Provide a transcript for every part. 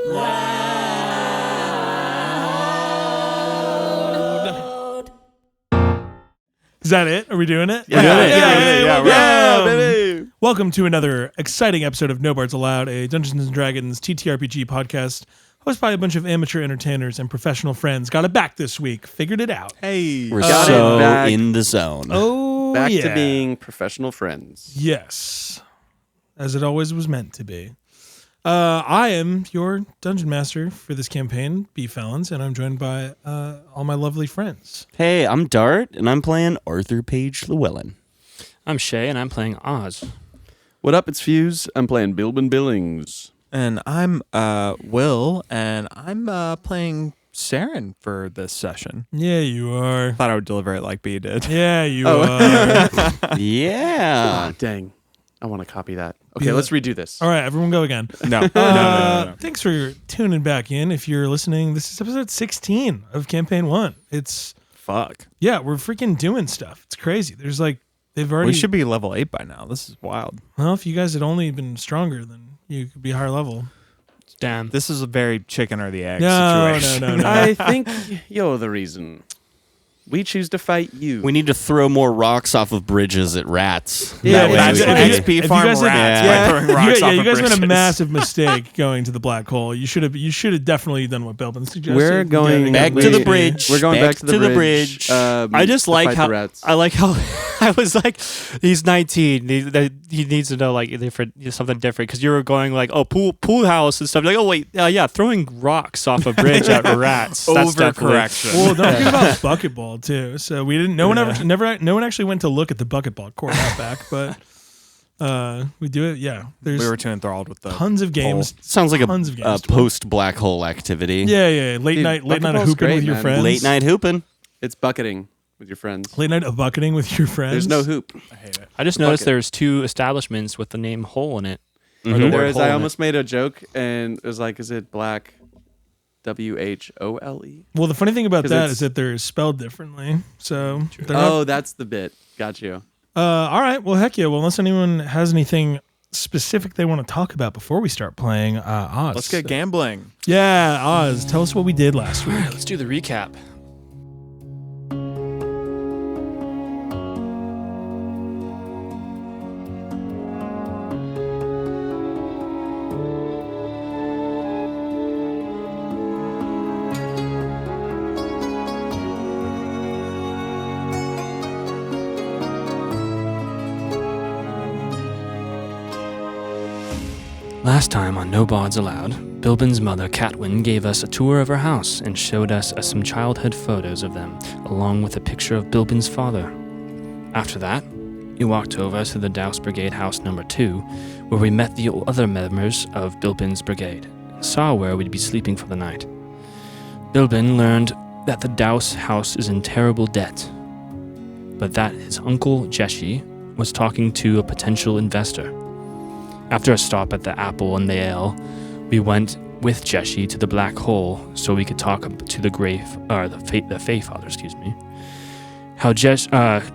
Is that it? Are we doing it? Yeah, baby. Welcome to another exciting episode of No Bards Allowed, a Dungeons & Dragons TTRPG podcast hosted by a bunch of amateur entertainers and professional friends. Got it back this week. Figured it out. Hey. We're Got so it back. in the zone. Oh, Back yeah. to being professional friends. Yes. As it always was meant to be. I am your dungeon master for this campaign, B. Fallons, and I'm joined by all my lovely friends. Hey, I'm Dart, and I'm playing Arthur Page Llewellyn. I'm Shay, and I'm playing Oz. What up, it's Fuse. I'm playing Bilbin Billings. And I'm Will, and I'm playing Saren for this session. Yeah, you are. Thought I would deliver it like B did. Yeah, you are. Yeah. Ah, dang. I want to copy that. Okay, let's redo this. All right, everyone go again. No. Thanks for tuning back in. If you're listening, this is episode 16 of Campaign 1. It's, Fuck. yeah, we're freaking doing stuff. It's crazy. There's like, they've already... We should be level 8 by now. This is wild. Well, if you guys had only been stronger, then you could be higher level. Damn. This is a very chicken or the egg No, situation. no. I think you're the reason. We choose to fight you. We need to throw more rocks off of bridges at rats. Yeah, That way that's we an can- XP if you farm guys had- rats Yeah. by throwing rocks off you of guys made a bridges. massive mistake going to the black hole. You should have definitely done what Belbin suggested. We're going Back to the bridge. We're going back to the bridge. bridge. I just to like fight how the rats. I like how I was like, he's 19. He needs to know like something different because you were going like, oh, pool house and stuff. Like, oh wait, yeah, throwing rocks off a bridge at rats. That's definitely- Overcorrection. Well, don't forget about bucketball too. So we didn't. No one actually went to look at the bucketball court out back, but we do it. Yeah, there's We were too enthralled with the tons of games. Sounds like Tons of a games to play. post-black hole activity. Yeah. Late Dude, night of bucketball's hooping great, with your man. friends. Late night hooping. It's bucketing with your friends. Late night of bucketing with your friends. There's no hoop. I hate it. I just noticed Bucket. there's 2 establishments with the name Hole in it. Or the Mhm. word There is. hole I in almost made a joke, and it was like, is it black? WHOLE? Well, the funny thing about 'Cause that it's- is that they're spelled differently. So they're Oh, that's the bit. Got you. all right. Well, heck yeah. Well, unless anyone has anything specific they want to talk about before we start playing, Oz. Let's get gambling. Yeah, Oz. Tell us what we did last week. Let's do the recap. Last time on No Bards Allowed, Bilbin's mother, Catwin, gave us a tour of her house and showed us some childhood photos of them, along with a picture of Bilbin's father. After that, we walked over to the Douse Brigade House number 2, where we met the other members of Bilbin's brigade, and saw where we'd be sleeping for the night. Bilbin learned that the Douse house is in terrible debt, but that his uncle, Jeshi, was talking to a potential investor. After a stop at the Apple and the Ale, we went with Jeshi to the Black Hole so we could talk to the Fae Father,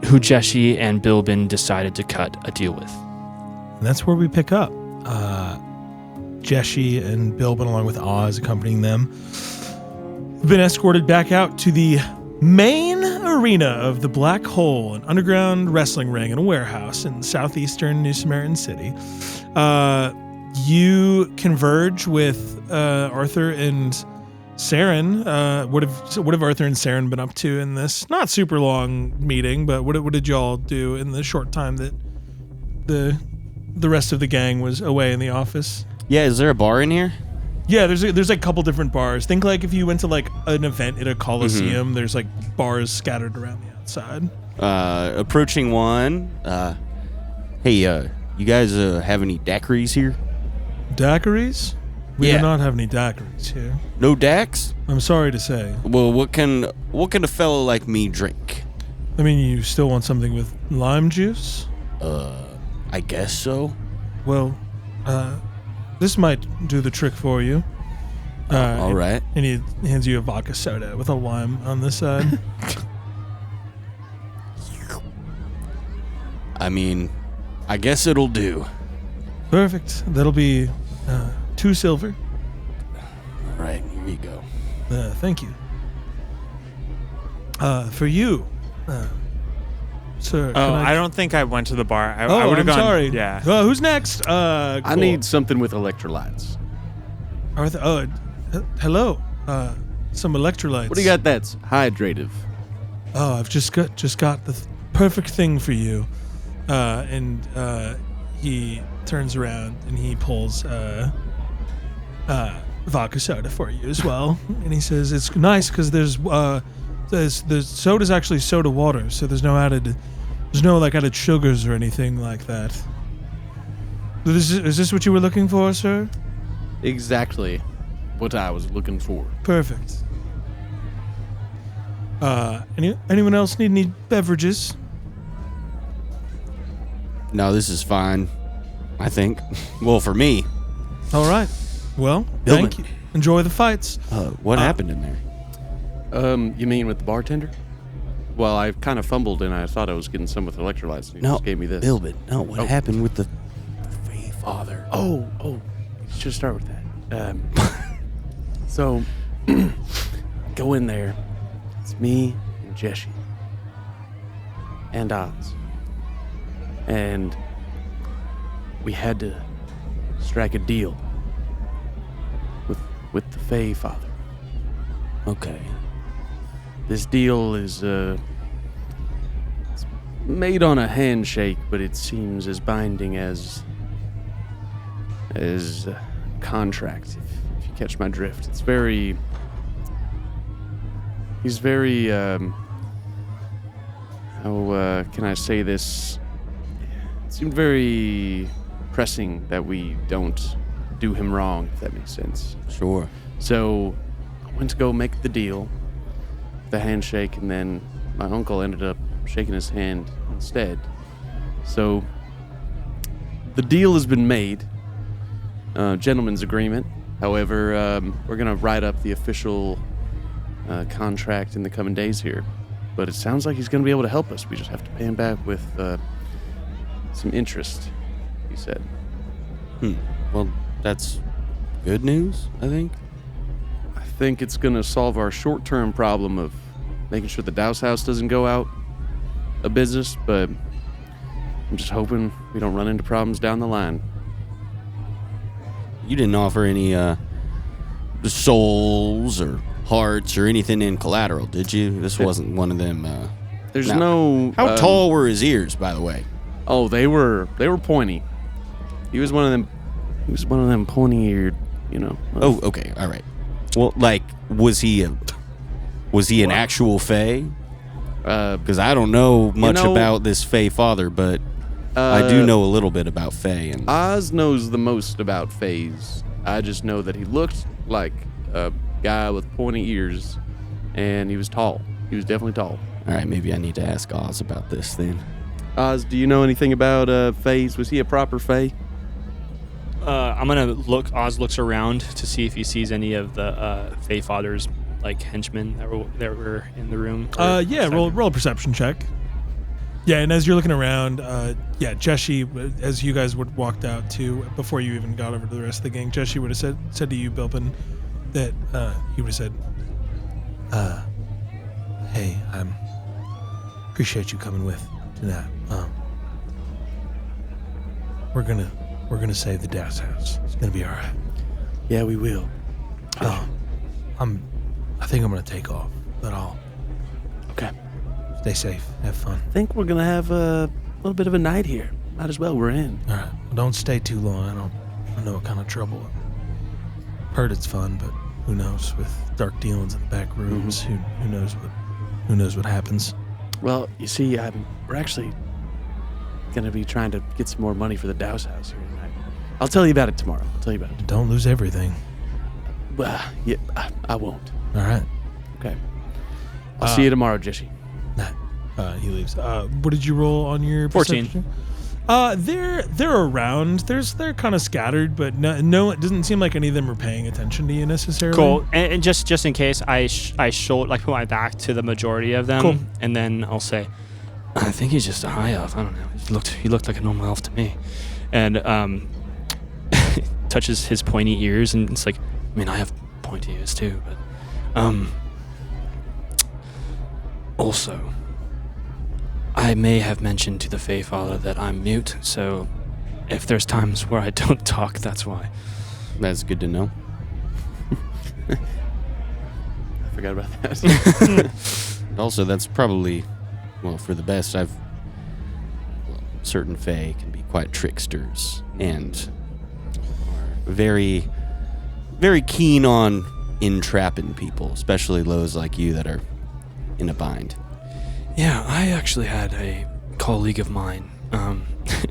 who Jeshi and Bilbin decided to cut a deal with. And that's where we pick up. Jeshi and Bilbin, along with Oz, accompanying them, have been escorted back out to the main arena of the Black Hole, an underground wrestling ring and a warehouse in southeastern New Samaritan City. You converge with Arthur and Saren. What have Arthur and Saren been up to in this not super long meeting? But what did y'all do in the short time that the rest of the gang was away in the office? Yeah, is there a bar in here? Yeah, there's like a couple different bars. Think like if you went to like an event at a coliseum, there's like bars scattered around the outside. Approaching one. Hey, you guys have any daiquiris here? Daiquiris? We Yeah. do not have any daiquiris here. No daiquiris? I'm sorry to say. Well, what can a fellow like me drink? I mean, you still want something with lime juice? I guess so. Well, this might do the trick for you. All right. And he hands you a vodka soda with a lime on the side. I mean, I guess it'll do. Perfect. That'll be 2 silver. Thank you. For you, sir. Oh, I don't think I went to the bar. I Oh, would I'm have gone. sorry. Yeah. Who's next? I Cool. need something with electrolytes. Arthur. Oh, hello. Some electrolytes. What do you got that's hydrative? Oh, I've just got the perfect thing for you. And he turns around and he pulls vodka soda for you as well. And he says it's nice because there's soda's actually soda water, so there's no added sugars or anything like that. Is this what you were looking for, sir? Exactly what I was looking for. Perfect. Anyone else need any beverages? No, this is fine. I think. Well, for me. All right. Well, thank you. Enjoy the fights. What happened in there? You mean with the bartender? Well, I kind of fumbled and I thought I was getting some with electrolytes. And he just gave me this. Bilbin. No, what happened with the Fey Father? Oh, let's just start with that. So, go in there. It's me and Jesse. And Oz. And we had to strike a deal with the Fey Father. Okay. This deal is it's made on a handshake, but it seems as binding as a contract. If you catch my drift, it's very. He's very. How can I say this? It seemed very pressing that we don't do him wrong, if that makes sense. Sure. So I went to go make the deal, the handshake, and then my uncle ended up shaking his hand instead. So the deal has been made, gentleman's agreement. However, we're going to write up the official contract in the coming days here. But it sounds like he's going to be able to help us. We just have to pay him back with some interest, he said. Well, that's good news, I think. I think it's going to solve our short-term problem of making sure the Douse House doesn't go out of business, but I'm just hoping we don't run into problems down the line. You didn't offer any souls or hearts or anything in collateral, did you? This wasn't one of them. There's no. How tall were his ears, by the way? Oh, they were pointy. He was one of them. He was one of them pointy-eared, you know. Oh, okay, all right. Well, like, was he an actual Fae? Because I don't know much about this Fae father, but I do know a little bit about Fae. And Oz knows the most about Faes. I just know that he looked like a guy with pointy ears, and he was tall. He was definitely tall. all right, maybe I need to ask Oz about this then. Oz, do you know anything about Faes? Was he a proper Fae? I'm gonna look. Oz looks around to see if he sees any of the Fey Father's like henchmen that were in the room. Yeah, roll a perception check. Yeah, and as you're looking around, Jesse, as you guys would walked out too, before you even got over to the rest of the gang, Jesse would have said to you, Bilpin, that he would have said, "Hey, appreciate you coming with tonight. We're gonna save the Douse House. It's gonna be all right. Yeah, we will. I think I'm gonna take off, but I'll Okay. stay safe. Have fun. I think we're gonna have a little bit of a night here. Might as well. We're in. All right. Well, don't stay too long. I don't know what kind of trouble. Heard it's fun, but who knows? With dark dealings in the back rooms, who knows what happens? Well, you see, we're actually gonna be trying to get some more money for the Douse House here tonight. I'll tell you about it tomorrow. Don't lose everything. Well, yeah, I won't. All right. Okay. I'll see you tomorrow, Jesse. Nah. He leaves. What did you roll on your 14. perception? They're around. They're kind of scattered, but no, it doesn't seem like any of them are paying attention to you necessarily. Cool. And just in case, I put my back to the majority of them, Cool. and then I'll say, I think he's just a high elf. I don't know. He looked like a normal elf to me, and touches his pointy ears, and it's like, I mean, I have pointy ears too, but Also, I may have mentioned to the Fey Father that I'm mute, so if there's times where I don't talk, that's why. That's good to know. I forgot about that. Also, that's probably, well, for the best. Certain Fae can be quite tricksters and are very, very keen on entrapping people, especially those like you that are in a bind. Yeah, I actually had a colleague of mine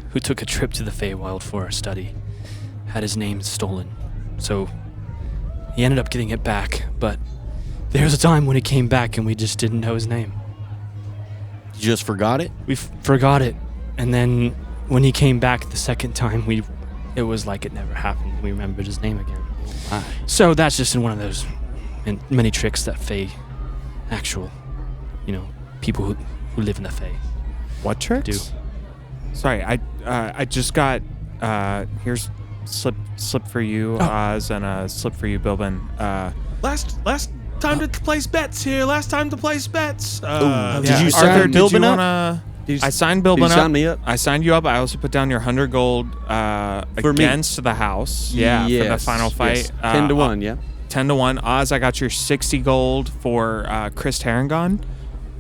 who took a trip to the Feywild for a study. Had his name stolen. So he ended up getting it back, but there was a time when he came back and we just didn't know his name. You just forgot it? We forgot it. And then when he came back the second time, it was like it never happened. We remembered his name again. Aye. So that's just in one of those many tricks that Fey, actual, people who live in the Fey. What tricks? Do. Sorry, I just got here's slip for you, Oz, and a slip for you, Bilbin. Last time to place bets here. Last time to place bets. Did you sign Arthur, Bilbin did you up? wanna? Did you- I signed did Bilbin you up. sign me up? I signed you up. I also put down your 100 gold For me. against the house. Yeah, for the Yes, final fight. yes. 10 to 1, yeah. 10 to 1. Oz, I got your 60 gold for Chris Tarragon.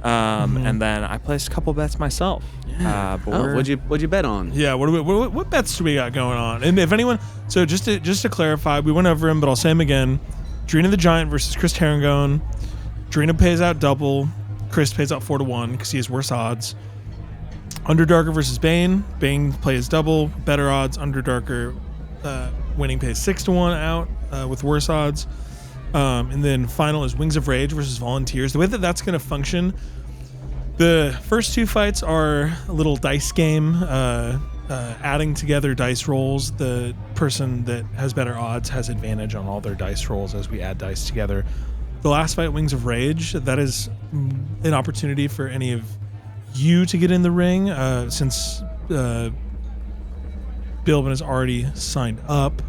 And then I placed a couple bets myself. But Oh, what'd you bet on? Yeah, what bets do we got going on? And if anyone, so just to clarify, we went over him, but I'll say him again. Drina the Giant versus Chris Tarragon. Drina pays out double. Chris pays out 4 to 1 because he has worse odds. Underdarker versus Bane. Bane plays double, better odds. Underdarker winning pays 6 to 1 out with worse odds. And then final is Wings of Rage versus Volunteers. The way that that's going to function, the first two fights are a little dice game, adding together dice rolls. The person that has better odds has advantage on all their dice rolls as we add dice together. The last fight, Wings of Rage, that is an opportunity for any of you to get in the ring, since Bilbin has already signed up.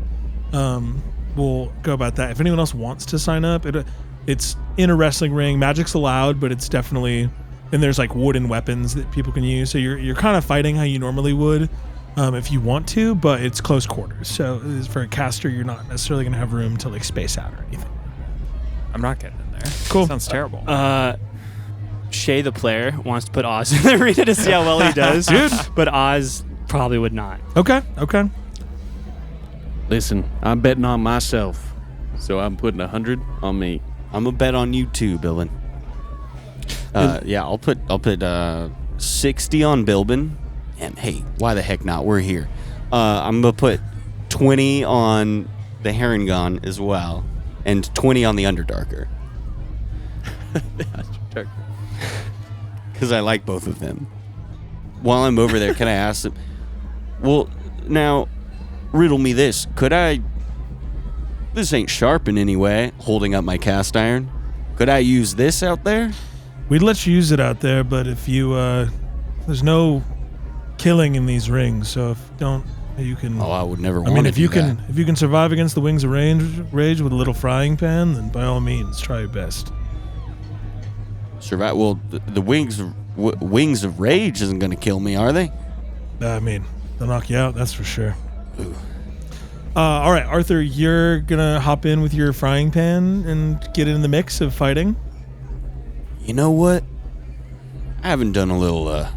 We'll go about that. If anyone else wants to sign up, it's in a wrestling ring. Magic's allowed, but it's definitely, and there's like wooden weapons that people can use. So you're kind of fighting how you normally would if you want to, but it's close quarters. So for a caster, you're not necessarily going to have room to like space out or anything. I'm not getting in there. Cool. Sounds terrible. Shay, the player, wants to put Oz in the arena to see how well he does. Dude. But Oz probably would not. Okay. Listen, I'm betting on myself, so I'm putting 100 on me. I'm a bet on you too, Bilbin. Yeah, I'll put 60 on Bilbin. And hey, why the heck not? We're here. I'm gonna put 20 on the Herringon as well, and 20 on the Underdarker. Because I like both of them. While I'm over there, can I ask them? Well, now, riddle me this. This ain't sharp in any way, holding up my cast iron. Could I use this out there? We'd let you use it out there, but if you, there's no killing in these rings, so if you don't, you can. Oh, I would never I want mean, to if do you that. can survive against the Wings of Rage with a little frying pan, then by all means, try your best. Survive. Well, the Wings of Rage isn't going to kill me, are they? I mean, they'll knock you out, that's for sure. All right, Arthur, you're gonna hop in with your frying pan and get in the mix of fighting. You know what? I haven't done a little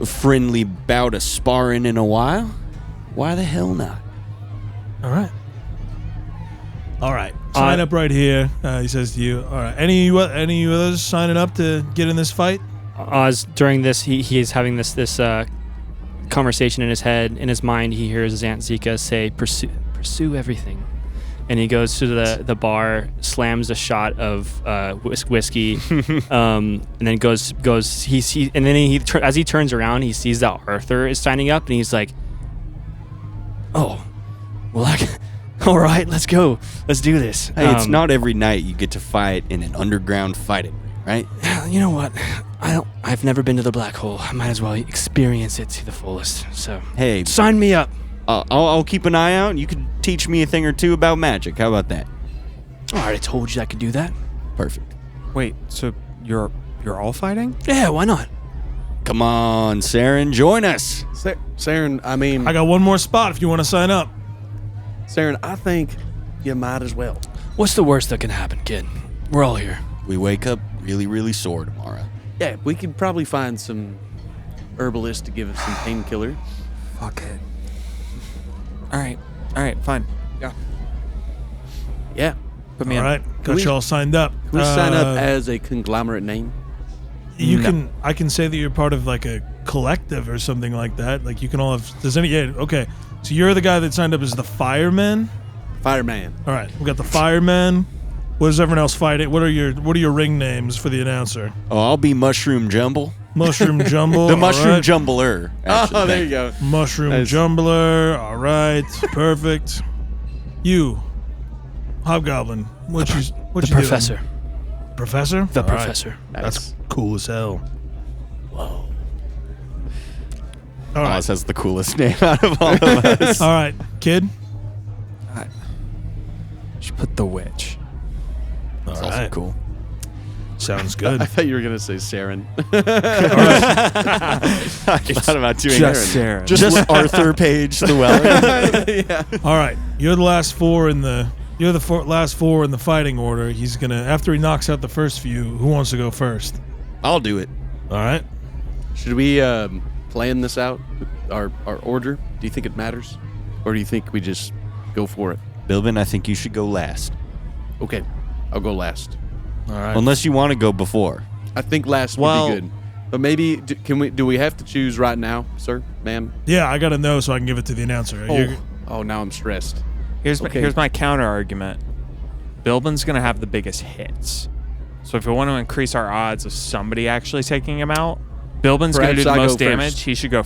friendly bout of sparring in a while. Why the hell not? All right. Sign up right here. He says to you. All right. Any others signing up to get in this fight? Oz, during this, he is having this conversation in his head. In his mind, he hears his Aunt Zika say, pursue everything. And he goes to the bar, slams a shot of whiskey, and then goes. And then as he turns around, he sees that Arthur is signing up, and he's like, "Oh, well, all right, let's go. Let's do this." Hey, it's not every night you get to fight in an underground fighting ring, right? You know what? I've never been to the black hole. I might as well experience it to the fullest. So, Hey, sign me up. I'll keep an eye out. You can teach me a thing or two about magic. How about that? I already told you I could do that. Perfect. Wait, so you're all fighting? Yeah, why not? Come on, Saren, join us. Saren, I mean, I got one more spot if you want to sign up. Saren, I think you might as well. What's the worst that can happen, kid? We're all here. We wake up really, really sore tomorrow. Yeah, we could probably find some herbalist to give us some painkiller. Fuck it. All right, fine. Yeah. Yeah. Put me All in. right, got you all signed up. Can we sign up as a conglomerate name? I can say that you're part of like a collective or something like that. Like you can all have. Okay. So you're the guy that signed up as the firemen. Fireman. All right, we got the firemen. What does everyone else fight it? What are your ring names for the announcer? Oh, I'll be Mushroom Jumble. Mushroom Jumble. The all Mushroom right. Jumbler. Actually, There you go. Mushroom Nice. Jumbler. All right, perfect. You, Hobgoblin. What you The doing? professor. Professor. The All right. professor. That's cool as hell. Whoa. All right. Oz has the coolest name out of all of us. All right, kid. Should put the witch. All That's also right. cool. Sounds good. I thought you were going to say Saren. I thought about doing Just that. Saren. Just Arthur Page Llewellyn. Yeah. All right, you're the last four in the. You're the last four in the fighting order. He's gonna after he knocks out the first few. Who wants to go first? I'll do it. All right. Should we plan this out? Our order? Do you think it matters? Or do you think we just go for it? Bilbin, I think you should go last. Okay. I'll go last. All right. Unless you want to go before. I think last Well- would be good. But maybe, do we have to choose right now, sir, ma'am? Yeah, I gotta know so I can give it to the announcer. You're- Oh, now I'm stressed. Here's Okay. here's my counter argument. Bilbin's gonna have the biggest hits, so if we want to increase our odds of somebody actually taking him out, Bilbin's gonna do Perhaps the I most go damage. first. He should go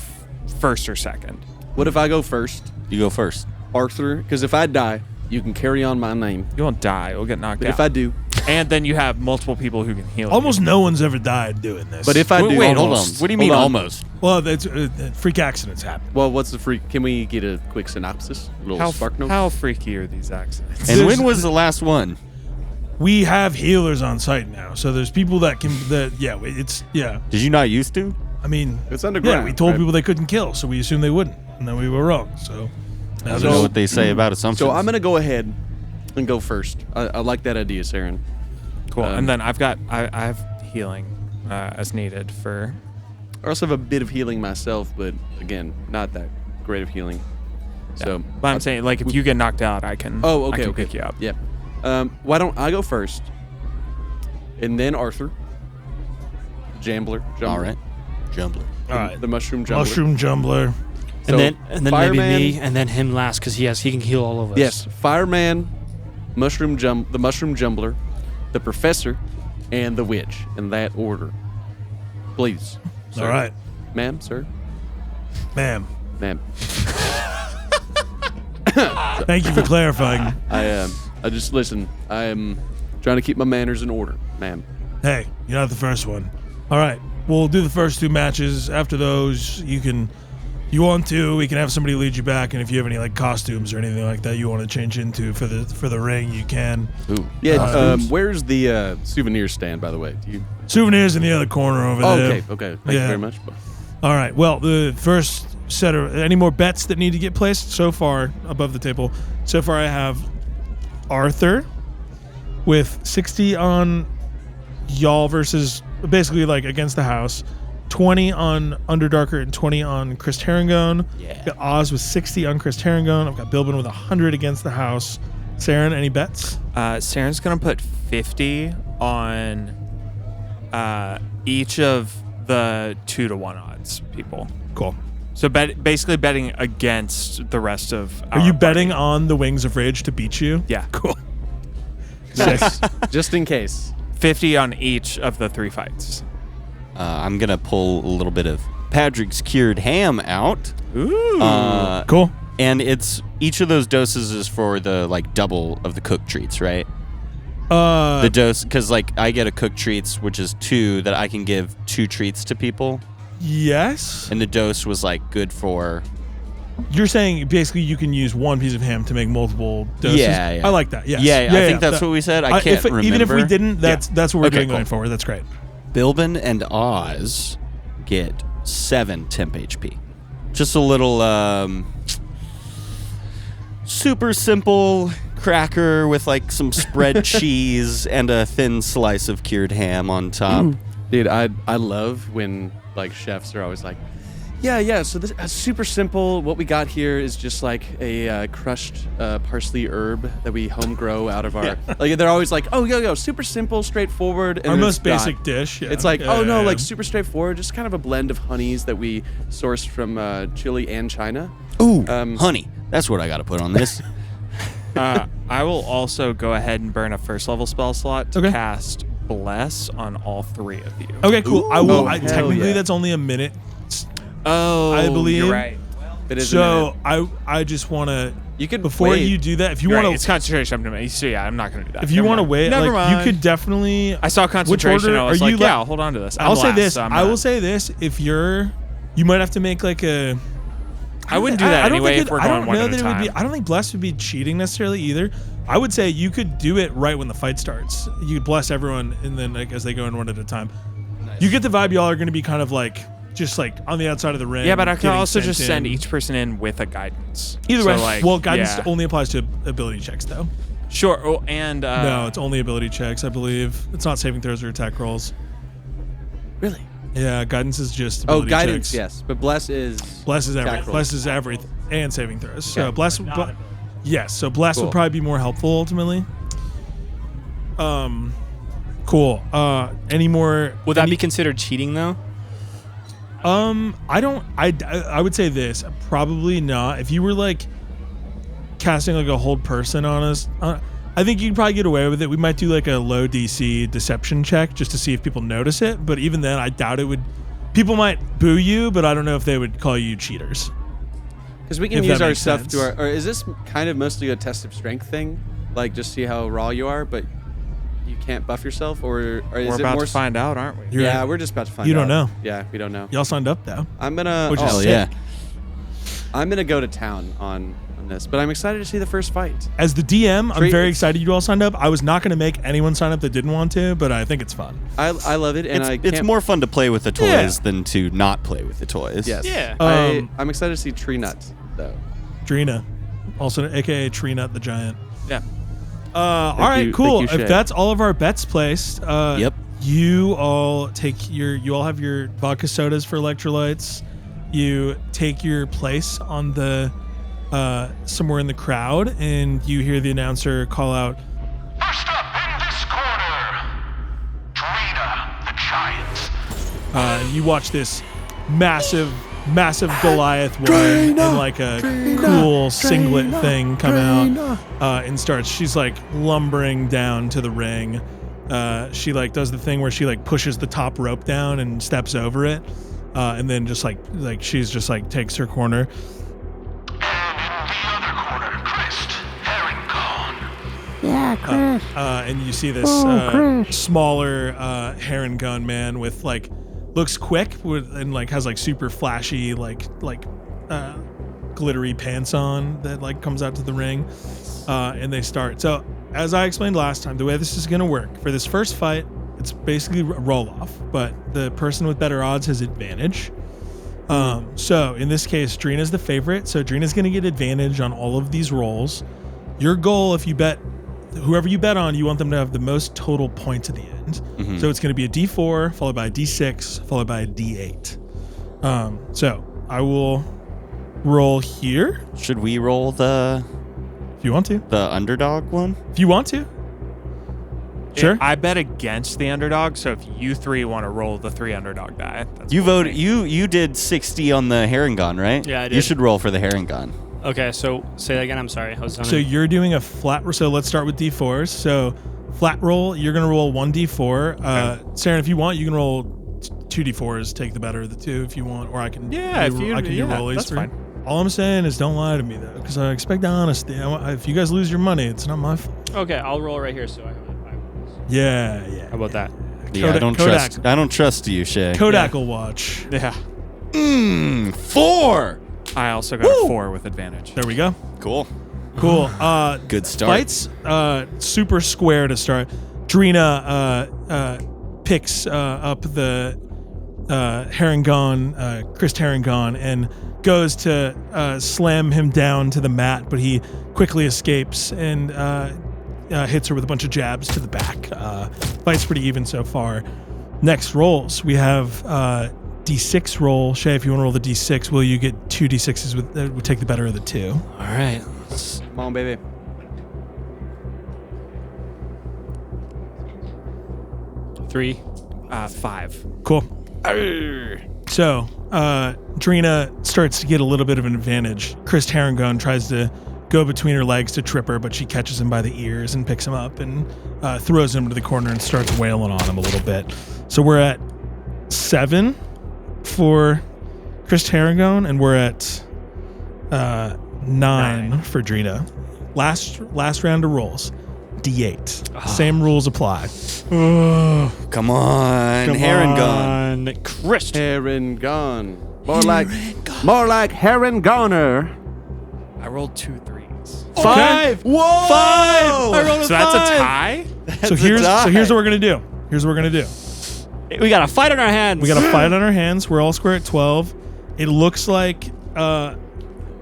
first or second. What if I go first? You go first. Arthur, because if I die, you can carry on my name. You won't die. We'll get knocked But out. if I do, and then you have multiple people who can heal. almost you. no one's ever died doing this. but if I do, Wait, hold on. almost. What do you mean Hold on. almost? well, that's freak accidents happen. Well, what's the freak? Can we get a quick synopsis? A little How spark note? how freaky are these accidents? And when was the last one? We have healers on site now, so there's people that can. Did you not used to? I mean, It's underground. yeah, we told right? people they couldn't kill, so we assumed they wouldn't, and then we were wrong. So I don't know what they say about assumptions. So I'm gonna go ahead and go first. I like that idea, Saren. Cool. And then I have healing as needed for. I also have a bit of healing myself, but again, not that great of healing. So, But I'm saying, like, if you get knocked out, I can. oh, I okay, can okay, pick you up. Yeah. Why don't I go first, and then Arthur, Jambler. All right. Jumbler. all right, The mushroom Jambler. mushroom jumbler. So, and then maybe Fireman- me, and then him last because he can heal all of us. Yes, Fireman, the mushroom jumbler, the professor, and the witch in that order. Please. Sir. All right, Ma'am, sir, ma'am. ma'am. Thank you for clarifying. I just listen. I am trying to keep my manners in order, ma'am. Hey, you're not the first one. All right, we'll do the first two matches. After those, we can have somebody lead you back, and if you have any like costumes or anything like that you want to change into for the ring, you can. Ooh. Yeah. Where's the souvenir stand, by the way? Do you? Souvenirs in the other corner over Oh, there. okay. Okay. Thank you Yeah. very much. All right. Well, the first set of any more bets that need to get placed so far above the table. So far, I have Arthur with 60 on y'all versus basically like against the house, 20 on Underdarker and 20 on Chris Herringone. Yeah. I've got Oz with 60 on Chris Herringone. I've got Bilbin with 100 against the house. Saren, any bets? Saren's gonna put 50 on each of the 2-to-1 odds people. Cool. So basically betting against the rest of. Are you betting on the Wings of Rage to beat you? Yeah. Cool. Nice. Just in case. 50 on each of the 3 fights. I'm going to pull a little bit of Patrick's cured ham out. Ooh. Cool. And it's each of those doses is for the like double of the cooked treats, right? The dose, because like I get a cooked treats, which is 2 that I can give 2 treats to people. Yes. And the dose was like good for You're saying basically you can use one piece of ham to make multiple doses. Yeah. I like that. Yes. Yeah, I think that's what we said. I can't remember. Even if we didn't, that's what we're doing cool. going forward. That's great. Bilbin and Oz get 7 temp HP. Just a little super simple cracker with like some spread cheese and a thin slice of cured ham on top. Dude, I love when like chefs are always like, yeah. So this super simple. What we got here is just like a crushed parsley herb that we home grow out of our. Like they're always like, oh, super simple, straightforward. And Our most it's not. basic dish. Yeah. It's like, Yeah. like super straightforward. Just kind of a blend of honeys that we sourced from Chile and China. Ooh, honey. That's what I got to put on this. I will also go ahead and burn a first level spell slot to cast Bless on all 3 of you. Okay, cool. I will. hell Technically, yeah. that's only a minute. Oh, I believe. you're right. It is So I just want to. You could before wait. you do that, if you You're want right. to, It's concentration. So yeah, I'm not going to do that. if you Never want to mind. wait, Never like you mind. could definitely. I saw concentration. order I was are you like, yeah, I'll hold on to this. I'm I'll say last, this. so I'm I will not- say this. If you might have to make like a. I wouldn't do that I don't anyway think if we're I going don't one know at that a it would time. be. I don't think bless would be cheating necessarily either. I would say you could do it right when the fight starts. You bless everyone, and then like as they go in one at a time. You get the vibe y'all are going to be kind of like just like on the outside of the ring. Yeah, but I can getting also sent just send in. each person in with a guidance. Either So, way, like, well, guidance yeah. only applies to ability checks though. Sure. Oh, and No, it's only ability checks, I believe. It's not saving throws or attack rolls. Really? Yeah, guidance is just ability Guidance, checks. yes, but bless is Bless is everything. Attack rolls. Bless is everything and saving throws. So Okay. bless, yes. So bless Cool. would probably be more helpful ultimately. Cool. Any more? Would that be considered cheating though? I don't. I would say this. Probably not. If you were like casting like a hold person on us, I think you'd probably get away with it. We might do like a low DC deception check just to see if people notice it. But even then, I doubt it would. People might boo you, but I don't know if they would call you cheaters. because we can If use that our makes stuff sense. to our. Or is this kind of mostly a test of strength thing, like just see how raw you are, but you can't buff yourself, or is we're it about more? to find out, aren't we? You're Yeah, right. we're just about to find out. You don't know. Yeah, we don't know. Y'all signed up though. I'm gonna. Which is Hell sick. yeah. I'm gonna go to town on this, but I'm excited to see the first fight. As the DM, I'm Treat- very excited you all signed up. I was not going to make anyone sign up that didn't want to, but I think it's fun. I love it, and I It's can't, more fun to play with the toys Yeah. than to not play with the toys. Yes. Yeah. I'm excited to see Tree Nut though. Drina, also aka Tree Nut the Giant. Yeah. All right, you- cool. thank you, If Shay. that's all of our bets placed, Yep. You all have your vodka sodas for electrolytes. You take your place on the somewhere in the crowd, and you hear the announcer call out, First up in this corner, Drina the Giant. and you watch this massive Goliath woman in like a cool singlet thing come out and starts. She's like lumbering down to the ring. She like does the thing where she like pushes the top rope down and steps over it, and then just like she's just like takes her corner. And in the other corner, Christ, herring gone. And you see this smaller heron gun man with like looks quick and like has like super flashy like glittery pants on that like comes out to the ring, and they start. So as I explained last time, the way this is gonna work for this first fight, it's basically a roll off, but the person with better odds has advantage. So in this case, Drina's the favorite, so Drina's gonna get advantage on all of these rolls. Your goal, if you bet, whoever you bet on, you want them to have the most total points at the end. So it's gonna be a D4 followed by a D6 followed by a D8. So I will roll here Should we roll the if you want to. underdog one? If you want to. Sure. I bet against the underdog, so if you 3 want to roll the 3 underdog die, that's You cool with voted. me. You did 60 on the Herringon, right? Yeah, I You did. should roll for the Herringon. Okay, so say that again. I'm sorry. I was on So you're doing a flat. So let's start with D4s. So flat roll, you're gonna roll 1D4. Saren, if you want, you can roll 2D4s. Take the better of the two if you want, or I can. Yeah, if you- I can do yeah, rollies that's for fine. All I'm saying is don't lie to me though, because I expect honesty. If you guys lose your money, it's not my fault. Okay, I'll roll right here. So I have Yeah. How about that? Yeah, I don't Kodak. trust. I don't trust you, Shay. Kodak will watch. Yeah. 4. I also got a 4 with advantage. There we go. Cool. Cool. Good start. Fights super square to start. Drina picks up the Harengon, Chris Harengon, and goes to slam him down to the mat, but he quickly escapes and hits her with a bunch of jabs to the back. Fight's pretty even so far. Next rolls, we have D6 roll. Shay, if you want to roll the D6, will you get 2 D6s with we'll take the better of the 2. All right. Come on, baby. 3. 5. Cool. So, Drina starts to get a little bit of an advantage. Chris Harengon tries to go between her legs to trip her, but she catches him by the ears and picks him up and throws him to the corner and starts wailing on him a little bit. So we're at 7 for Chris Harengon, and we're at 9 for Drina. Last round of rolls. D8. Same rules apply. Come on, Harengon. Chris. Harengon. More like Harengoner. I rolled 2 3s. 5. Whoa! 5. I rolled a So that's a 5. tie? So here's what we're gonna do. Here's what we're gonna do. We got a fight on our hands. We got a fight on our hands. We're all square at 12. It looks like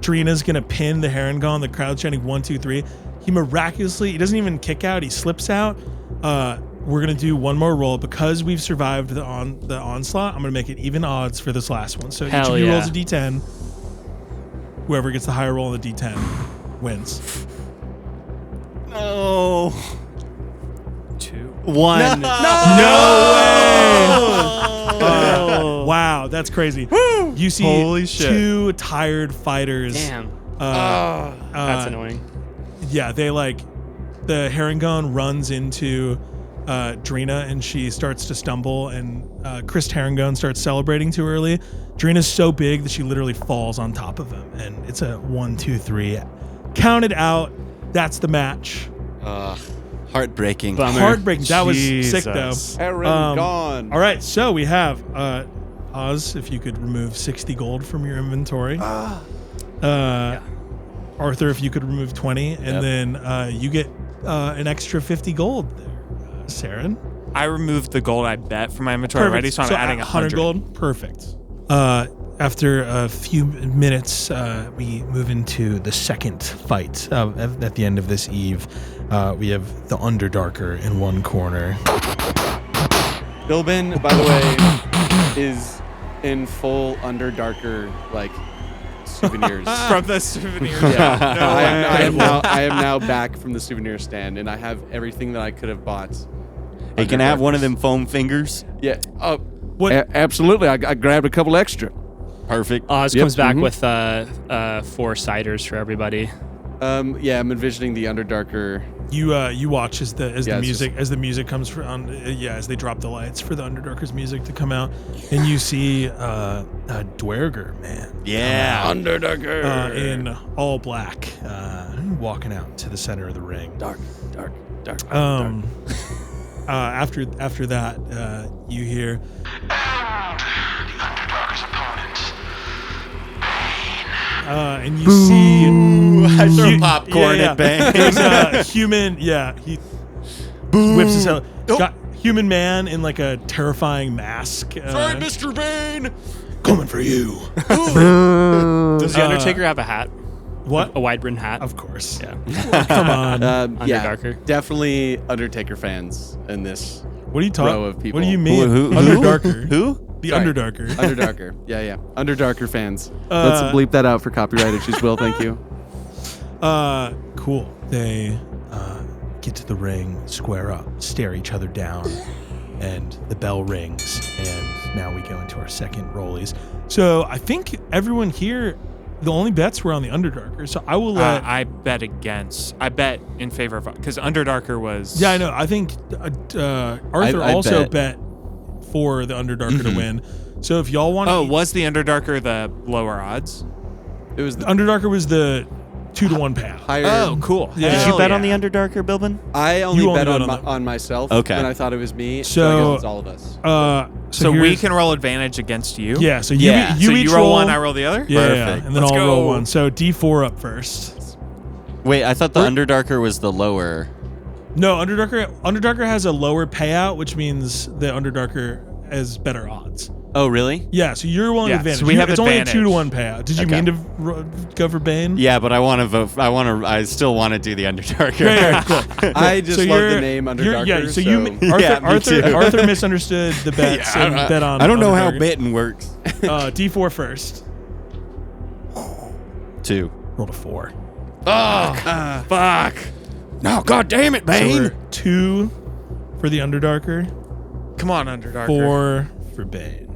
Drina's gonna pin the Harengon. The crowd's chanting 1, 2, 3. He miraculously, he doesn't even kick out. He slips out. We're gonna do one more roll because we've survived the onslaught. I'm gonna make it even odds for this last one. So each of you rolls a D10. Whoever gets the higher roll on the D10 wins. No. 2. 1. No way! Wow, that's crazy. You see Holy shit. 2 tired fighters. Damn. That's annoying. Yeah, they the Harengon runs into Drina and she starts to stumble, and Chris Harengon starts celebrating too early. Drina's so big that she literally falls on top of him, and it's a 1, 2, 3. Counted out. That's the match. Heartbreaking. Bummer. Heartbreaking. That was sick though. Harengon. All right, so we have Oz, if you could remove 60 gold from your inventory. Arthur, if you could remove 20, and then you get an extra 50 gold there. Saren? I removed the gold I bet from my inventory already, so I'm adding 100 gold. Perfect. After a few minutes, we move into the second fight. At the end of this eve, we have the Underdarker in one corner. Bilbin, by the way, is in full Underdarker souvenirs. from the souvenir. Yeah. No way. I am now back from the souvenir stand, and I have everything that I could have bought. Hey, can I have one of them foam fingers? Yeah. What? Absolutely. I grabbed a couple extra. Perfect. Oz comes back with 4 ciders for everybody. Yeah, I'm envisioning the Underdarker. You watch as the Yeah, music comes from as they drop the lights for the Underdarker's music to come out, and you see a Dwerger man. Yeah. Underdarker. In all black, walking out to the center of the ring. Dark. After that, you hear, And the Underdarker's opponent, Bane. and you see. I throw popcorn at Bane. There's a human. Yeah, he whips his head. Got human man in a terrifying mask. Sorry, Mr. Bane. Coming for you. Does the Undertaker have a hat? What? A wide-brimmed hat? Of course. Yeah. Come on. Yeah, definitely Undertaker fans in this What are you row talking? of people. What do you mean? Who? Underdarker. Who? The Sorry. Underdarker. Underdarker. Yeah. Underdarker fans. Let's bleep that out for copyright issues, Will. Thank you. Cool. They get to the ring, square up, stare each other down, and the bell rings, and now we go into our second rollies. So I think everyone here, the only bets were on the Underdarker. So I will let. I bet in favor of, because Underdarker was. Yeah, I know. I think Arthur I also bet. for the Underdarker to win. So if y'all want, was the Underdarker the lower odds? It was the Underdarker was the 2-to-1 payout. Higher. Oh, cool. Yeah. Did Hell you bet yeah. on the Underdarker, Bilbin? I only You only bet bet on, on on myself. Okay. And I thought it was me. So- I guess it's all of us. So we here's- can roll advantage against you? Yeah, so Yeah. you So each you roll one, I roll the other? Yeah, Perfect. and then Let's I'll roll go. one. So D4 up first. Wait, I thought the Underdarker was the lower. No, Underdarker has a lower payout, which means the Underdarker has better odds. Oh, really? Yeah, so you're rolling Yeah, advantage. so we have it's advantage. only a 2-to-1 payout. Did you Okay. mean to go for Bane? Yeah, but I want to vote. I still want to do the Underdarker. Yeah, cool. I just So love you're- the name you're- Underdarker. Yeah, so you Yeah, me too. Arthur misunderstood the bets and bet on. I don't know how Underdarker. betting works. D4 first. 2. Rolled a 4. Fuck. No, god damn it, So Bane. we're 2 for the Underdarker, Come on, Underdarker. 4 for Bane.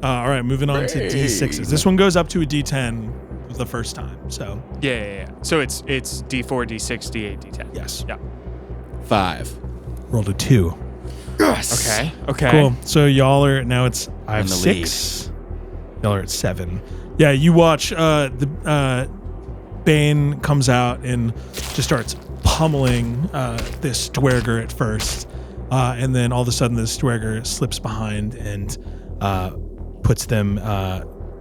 All right, moving on to D6s. This one goes up to a D10 the first time. So Yeah. So it's D4, D6, D8, D10. yes, Yeah. 5. rolled a 2. Okay. Cool. So y'all are now. I have In the 6. Y'all are at 7. Yeah, you watch the Bane comes out and just starts pummeling this Dwerger at first, and then all of a sudden this Dwerger slips behind and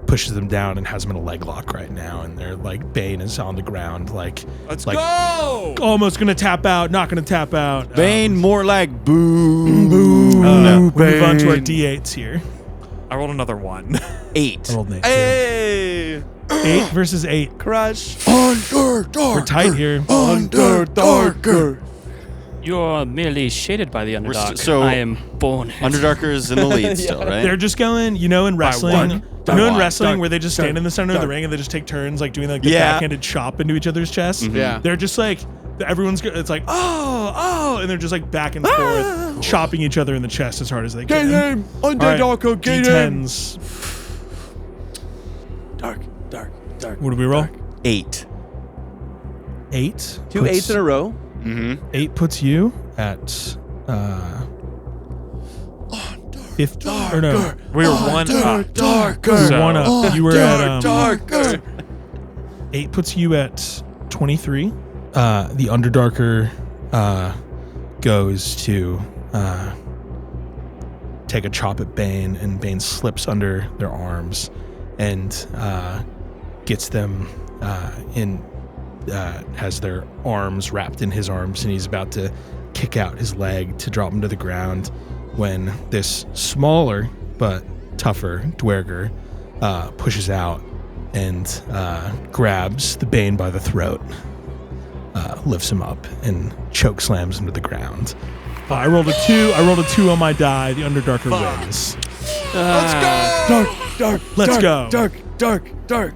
pushes them down and has them in a leg lock right now, and they're like Bane is on the ground Let's like go. almost gonna tap out, not gonna tap out. Bane, more like boo. We move on to our D8s here. I rolled another 1. 8. I rolled an 8 too. Hey! 8 versus 8. Crush. Underdarker. We're tight here. Underdarker. You're merely shaded by the Underdark. so- I am born. Underdarker is in the lead still, right? They're just going, in wrestling, one. in wrestling where they just stand in the center of the ring and they just take turns like doing like the Yeah. backhanded chop into each other's chest. Yeah. They're just like it's like and they're just like back and forth chopping each other in the chest as hard as they can. Underdarker, D10s. Dark. What did we roll? 8. 8. 2 8s in a row. Mm-hmm. 8 puts you at 50 or no? We were 1 up. Darker. So- 1 up. You were at Darker. 8 puts you at 23. The Underdarker goes to take a chop at Bane, and Bane slips under their arms and gets them has their arms wrapped in his arms, and he's about to kick out his leg to drop him to the ground when this smaller but tougher Dwerger pushes out and grabs the Bane by the throat, lifts him up, and choke slams him to the ground. I rolled a 2. I rolled a 2 on my die. The Underdarker wins. Let's go. Dark.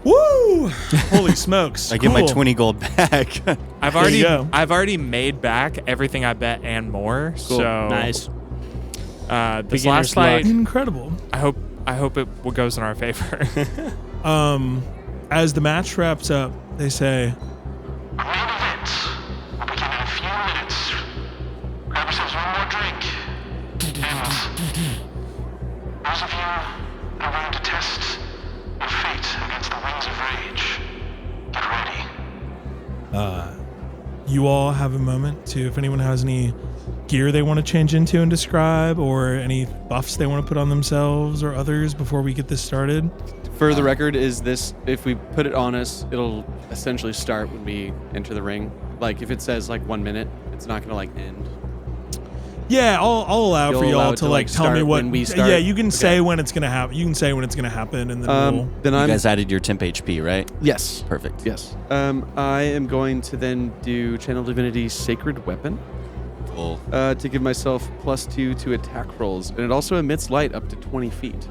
Woo! Holy smokes! I get my Cool. 20 gold back. I've There you already go. I've already made back everything I bet and more. So Nice. This Beginner's last fight, Incredible. I hope it goes in our favor. As the match wraps up, they say, Main event will begin in a few minutes. Grab yourselves one more drink. And those of you that are willing to test your fate against the winds of rage, get ready. you all have a moment to, if anyone has any gear they want to change into and describe, or any buffs they want to put on themselves or others before we get this started. For the record, is this, if we put it on us, it'll essentially start when we enter the ring. Like, if it says, 1 minute, it's not going to, end. Yeah, I'll allow You'll for allow y'all it to to, tell me start what. when we start? Yeah, you can say Okay. when it's gonna happen. You can say when it's gonna happen, and then we'll. Then You I'm... guys added your temp HP, right? Yes. Perfect. Yes. I am going to then do Channel Divinity Sacred Weapon Cool. to give myself +2 to attack rolls. And it also emits light up to 20 feet,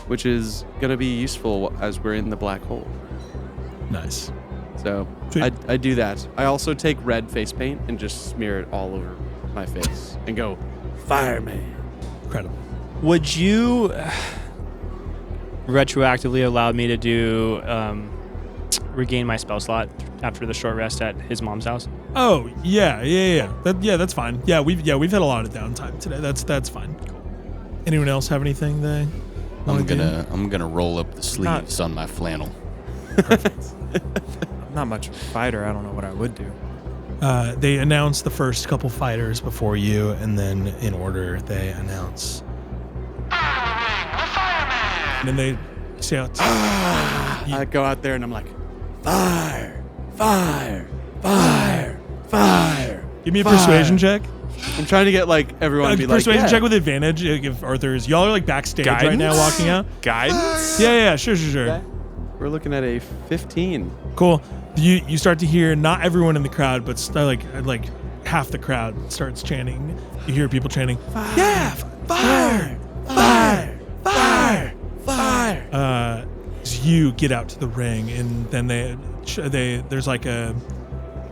which is going to be useful as we're in the black hole. Nice. So Sweet. I do that. I also take red face paint and just smear it all over my face and go, Fireman. Incredible. Would you retroactively allow me to do regain my spell slot after the short rest at his mom's house? Oh yeah. That's fine. Yeah, we've had a lot of downtime today. That's fine. Anyone else have anything they? I'm gonna roll up the sleeves on my flannel. not much of a fighter. I don't know what I would do. They announce the first couple fighters before you, and then in order they announce. And then they shout. I go out there and I'm like, fire, fire, fire, fire. Give me a persuasion check. I'm trying to get like everyone to be like, persuasion check with advantage. If Arthur's, y'all are like backstage right now, walking out. Guidance? Yeah, sure. Okay. We're looking at a 15. Cool. You start to hear not everyone in the crowd, but like half the crowd starts chanting. You hear people chanting, "Yeah, fire, fire, fire, fire!" As you get out to the ring, and then there's like a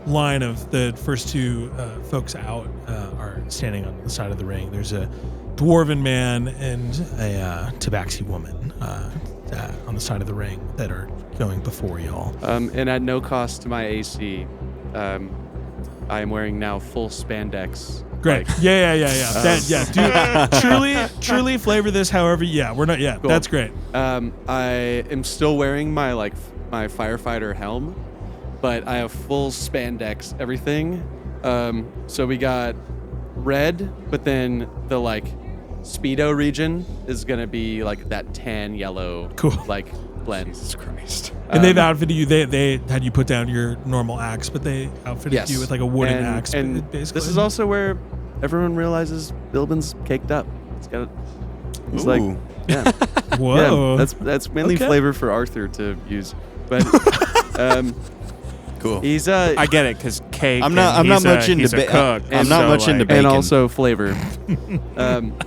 line of the first two folks out are standing on the side of the ring. There's a dwarven man and a tabaxi woman on the side of the ring that are going before y'all. And at no cost to my AC, I am wearing now full spandex. Great. Like, Truly flavor this however. Yeah, we're not. Yeah, cool. That's great. I am still wearing my my firefighter helm, but I have full spandex everything. So we got red, but then the like Speedo region is gonna be like that tan yellow, cool, like blend. Jesus Christ. And they've outfitted you. They had you put down your normal axe, but they outfitted you with like a wooden axe. And basically, this is also where everyone realizes Bilbin's caked up. It's like, yeah. Whoa. Yeah, that's mainly flavor for Arthur to use, but cool. He's I get it because cake. I'm not much into cook. I'm not much into bacon. And also flavor.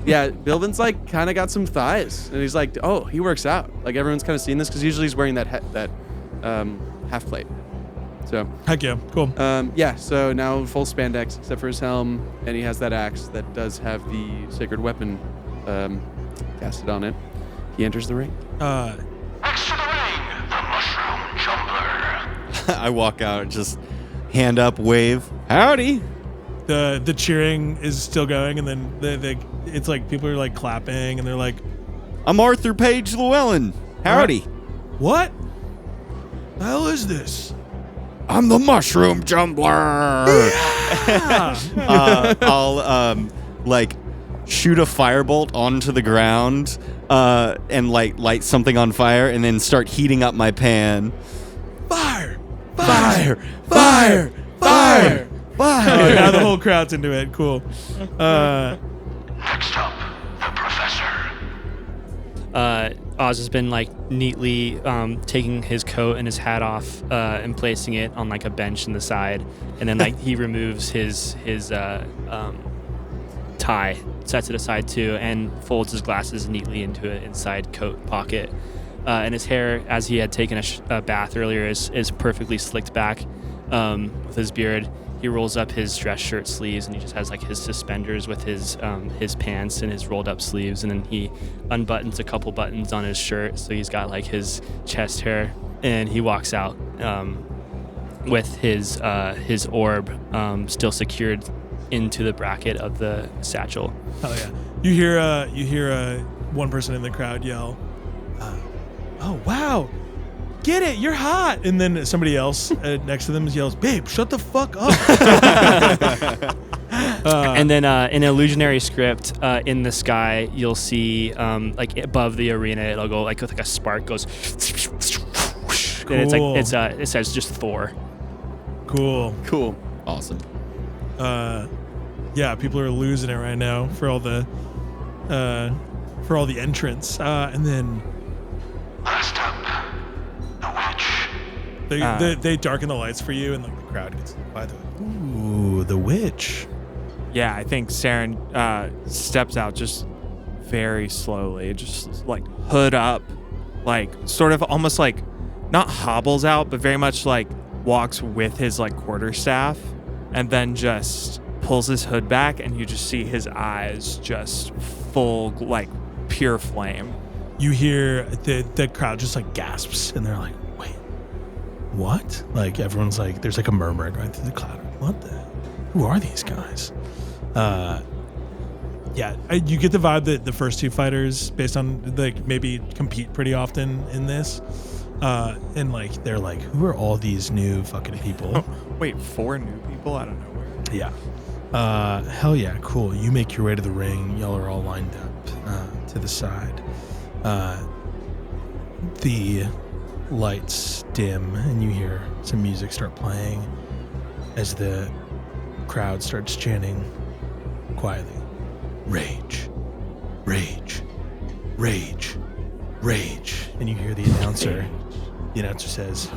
Yeah, Bilbin's like kind of got some thighs, and he's like, oh, he works out. Like everyone's kind of seen this because usually he's wearing that half plate. So heck yeah, cool. Yeah, so now full spandex except for his helm, and he has that axe that does have the sacred weapon casted on it. He enters the ring. Next to the ring, the mushroom jumbler. I walk out, just hand up, wave, howdy. The cheering is still going, and then it's like people are like clapping, and they're like, I'm Arthur Page Llewellyn. Howdy. What the hell is this? I'm the mushroom jumbler. Yeah! I'll like shoot a firebolt onto the ground and light something on fire, and then start heating up my pan. Fire! Fire! Fire! Fire! Fire! Now the whole crowd's into it. Cool. Next up, the professor. Oz has been like neatly taking his coat and his hat off and placing it on like a bench in the side, and then like he removes his tie, sets it aside too, and folds his glasses neatly into an inside coat pocket. And his hair, as he had taken a bath earlier, is perfectly slicked back with his beard. He rolls up his dress shirt sleeves, and he just has like his suspenders with his pants and his rolled up sleeves, and then he unbuttons a couple buttons on his shirt, so he's got like his chest hair, and he walks out with his orb still secured into the bracket of the satchel. Hell yeah! You hear one person in the crowd yell, "Oh wow! Get it, you're hot!" And then somebody else next to them yells, "Babe, shut the fuck up!" And then in illusionary script, in the sky, you'll see like above the arena, it'll go like with like a spark goes, Cool. and it's like it says just Thor. Cool. Awesome. Yeah, people are losing it right now for all the entrants, and then Last up, the witch. they darken the lights for you, and like the crowd gets by the ooh, the witch. Yeah, I think Saren steps out just very slowly, just like hood up, like sort of almost like not hobbles out, but very much like walks with his like quarterstaff, and then just pulls his hood back, and you just see his eyes just full like pure flame. You hear the crowd just like gasps, and they're like, "Wait, what?" Like everyone's like, there's like a murmur going through the cloud. What the? Who are these guys? Yeah, you get the vibe that the first two fighters, based on like maybe compete pretty often in this. And like they're like, who are all these new fucking people? Wait, 4 new people out of nowhere? Yeah. Hell yeah, cool. You make your way to the ring. Y'all are all lined up to the side. The lights dim and you hear some music start playing as the crowd starts chanting quietly, rage, rage, rage, rage. And you hear the announcer. The announcer says,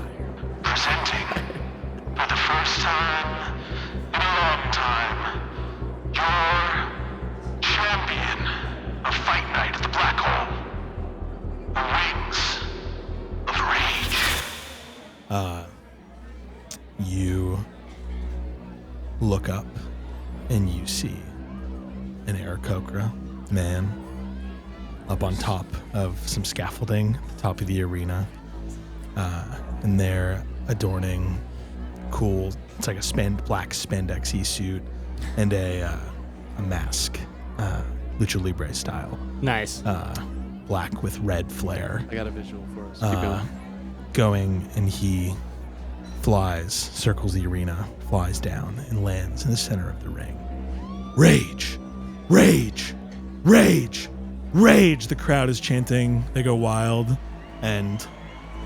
Presenting for the first time in a long time, your champion of Fight Night at the Black Hole, the Wings of Rage. You look up and you see an Aarakocra man up on top of some scaffolding at the top of the arena. And they're adorning cool, it's like a black spandex-y suit and a mask, Lucha Libre style. Nice. Black with red flare. I got a visual for us. Keep going. Going, and he flies, circles the arena, flies down, and lands in the center of the ring. Rage! Rage! Rage! Rage! The crowd is chanting. They go wild. And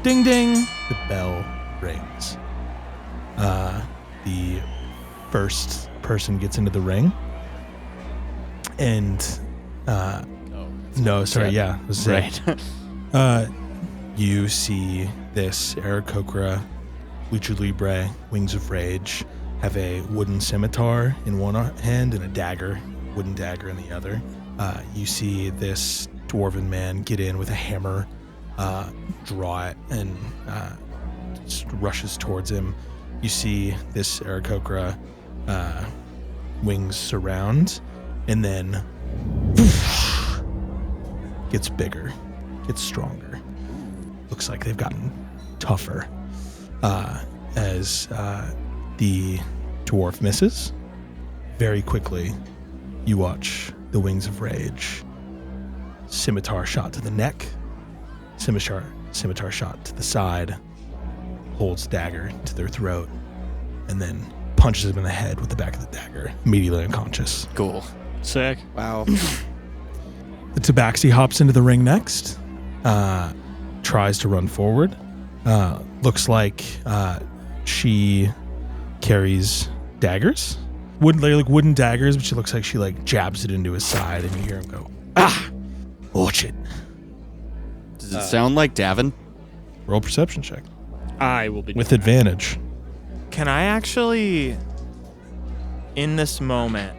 ding ding! The bell rings. The first person gets into the ring. And, no, sorry, yeah. It was Right. You see this Aarakocra, Lucha Libre, Wings of Rage, have a wooden scimitar in one hand and a dagger, wooden dagger in the other. You see this dwarven man get in with a hammer, draw it, and just rushes towards him. You see this Aarakocra wings surround, and then gets bigger, gets stronger. Looks like they've gotten tougher as the dwarf misses. Very quickly, you watch the Wings of Rage. Scimitar shot to the neck, scimitar shot to the side, holds dagger to their throat, and then punches him in the head with the back of the dagger, immediately unconscious. Cool. Sick. Wow. The Tabaxi hops into the ring next, tries to run forward. Looks like she carries daggers. Wooden daggers, but she looks like she jabs it into his side, and you hear him go, "Ah! Watch it." Does it sound like Davin? Roll perception check. I will be With advantage. Can I actually, in this moment,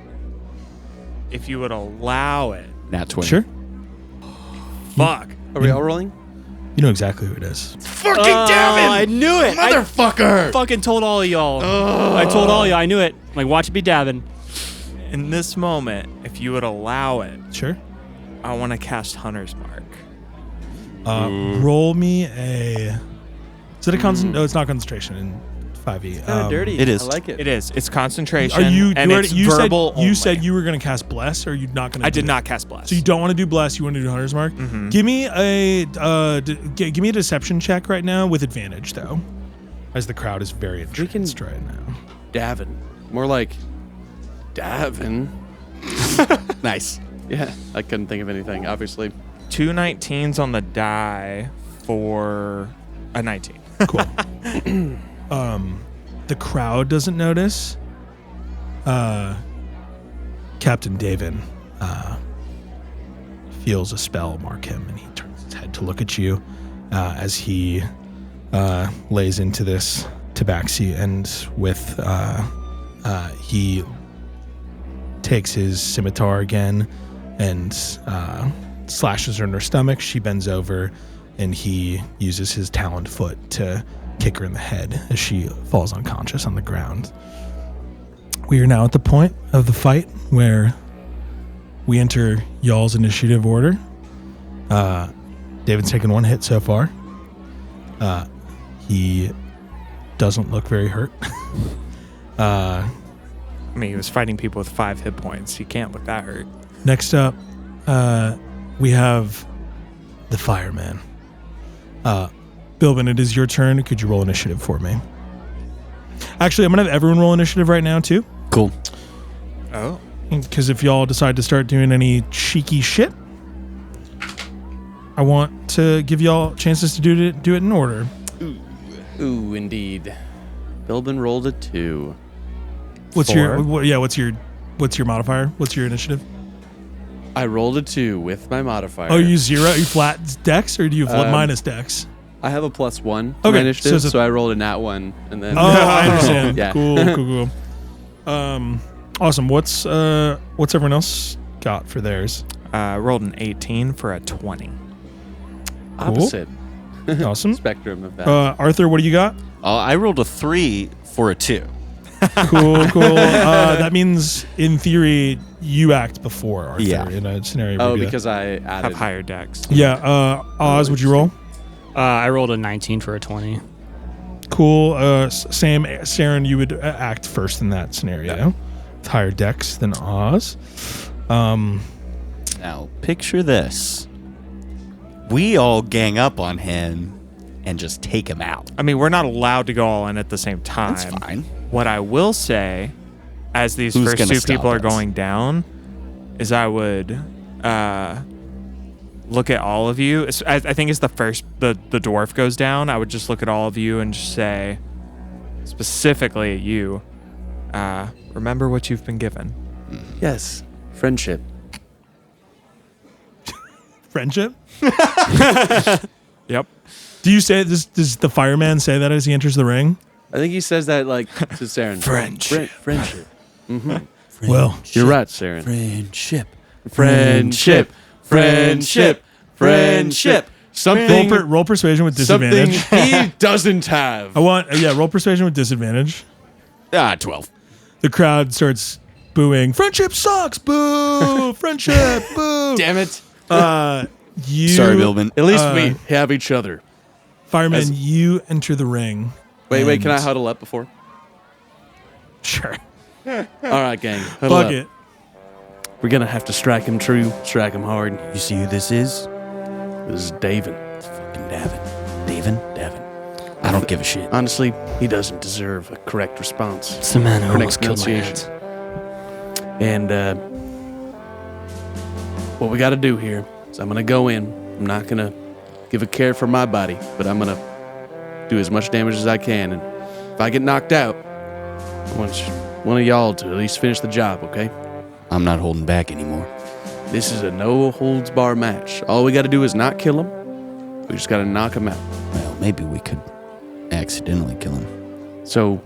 if you would allow it, Nat 20. Sure. fuck. Are we all rolling? You know exactly who it is. Fucking Davin! I knew it! Motherfucker! I fucking told all of y'all. I told all of y'all. I knew it. Like, watch it be Davin. In this moment, if you would allow it, Sure. I want to cast Hunter's Mark. Roll me a... Is it a concentration? No, it's not concentration in 5e. Kind of dirty. it is. I like it. It is. It's concentration. Are you? and it's verbal you only. said you were going to cast Bless, or are you not going to? I did not cast Bless. So you don't want to do Bless. You want to do Hunter's Mark. Mhm. Give me a give me a deception check right now with advantage though, as the crowd is very entranced right now. Davin. More like Davin. Nice. Yeah, I couldn't think of anything, obviously. 2 19s on the die for a 19. Cool. The crowd doesn't notice. Captain Davin feels a spell mark him, and he turns his head to look at you as he lays into this tabaxi, and with he takes his scimitar again and slashes her in her stomach. She bends over, and he uses his taloned foot to kick her in the head as she falls unconscious on the ground. We are now at the point of the fight where we enter y'all's initiative order. David's taken 1 hit so far. He doesn't look very hurt. I mean, he was fighting people with 5 hit points. He can't look that hurt. Next up, we have the fireman. Bilbin, it is your turn. Could you roll initiative for me? Actually, I'm going to have everyone roll initiative right now, too. Cool. Oh. Because if y'all decide to start doing any cheeky shit, I want to give y'all chances to do it in order. Ooh, indeed. Bilbin rolled a 2. What's 4. your what's your modifier? What's your initiative? I rolled a 2 with my modifier. Oh, you zero? You flat dex, or do you have minus dex? I have a +1 for Okay, my initiative, so so I rolled a nat 1, and then. Oh, I understand. Yeah. Cool. Awesome. What's everyone else got for theirs? Rolled an 18 for a 20. Opposite Awesome. spectrum of that. Arthur, what do you got? I rolled a 3 for a 2. Cool. That means, in theory, you act before Arthur Yeah. in a scenario. where you do that. because I added. Have higher decks. Yeah. Oz, would you roll? I rolled a 19 for a 20. Cool. Sam, Saren, you would act first in that scenario. With higher dex than Oz. Now, picture this. We all gang up on him and just take him out. I mean, we're not allowed to go all in at the same time. That's fine. What I will say, as these Who's first gonna two stop people are us? going down, is I would look at all of you. I think it's the first the dwarf goes down. I would just look at all of you and just say, specifically at you, remember what you've been given. Yes, friendship. Friendship? Yep. Do you say this? Does the fireman say that as he enters the ring? I think he says that like to Saren. Friendship. Friendship. Well, You're right, Saren. Friendship. Friendship. Something. roll persuasion with Something disadvantage. he doesn't have. I want roll persuasion with disadvantage. 12. The crowd starts booing. Friendship sucks. Boo. Friendship. Boo. Damn it. You. Sorry, Bilbin. At least we have each other. Fireman, you enter the ring. Wait, can I and- huddle up before? Sure. All right, gang. Huddle Fuck up. it. We're gonna have to strike him true, strike him hard. You see who this is? This is Davin. Fucking Davin. Davin. I don't give a shit. Honestly, he doesn't deserve a correct response. It's the man who Or almost killed my pronunciation. aunt. And what we got to do here is I'm gonna go in. I'm not gonna give a care for my body, but I'm gonna do as much damage as I can. And if I get knocked out, I want one of y'all to at least finish the job, okay? I'm not holding back anymore. This is a no-holds-bar match. All we got to do is not kill him. We just got to knock him out. Well, maybe we could accidentally kill him. So,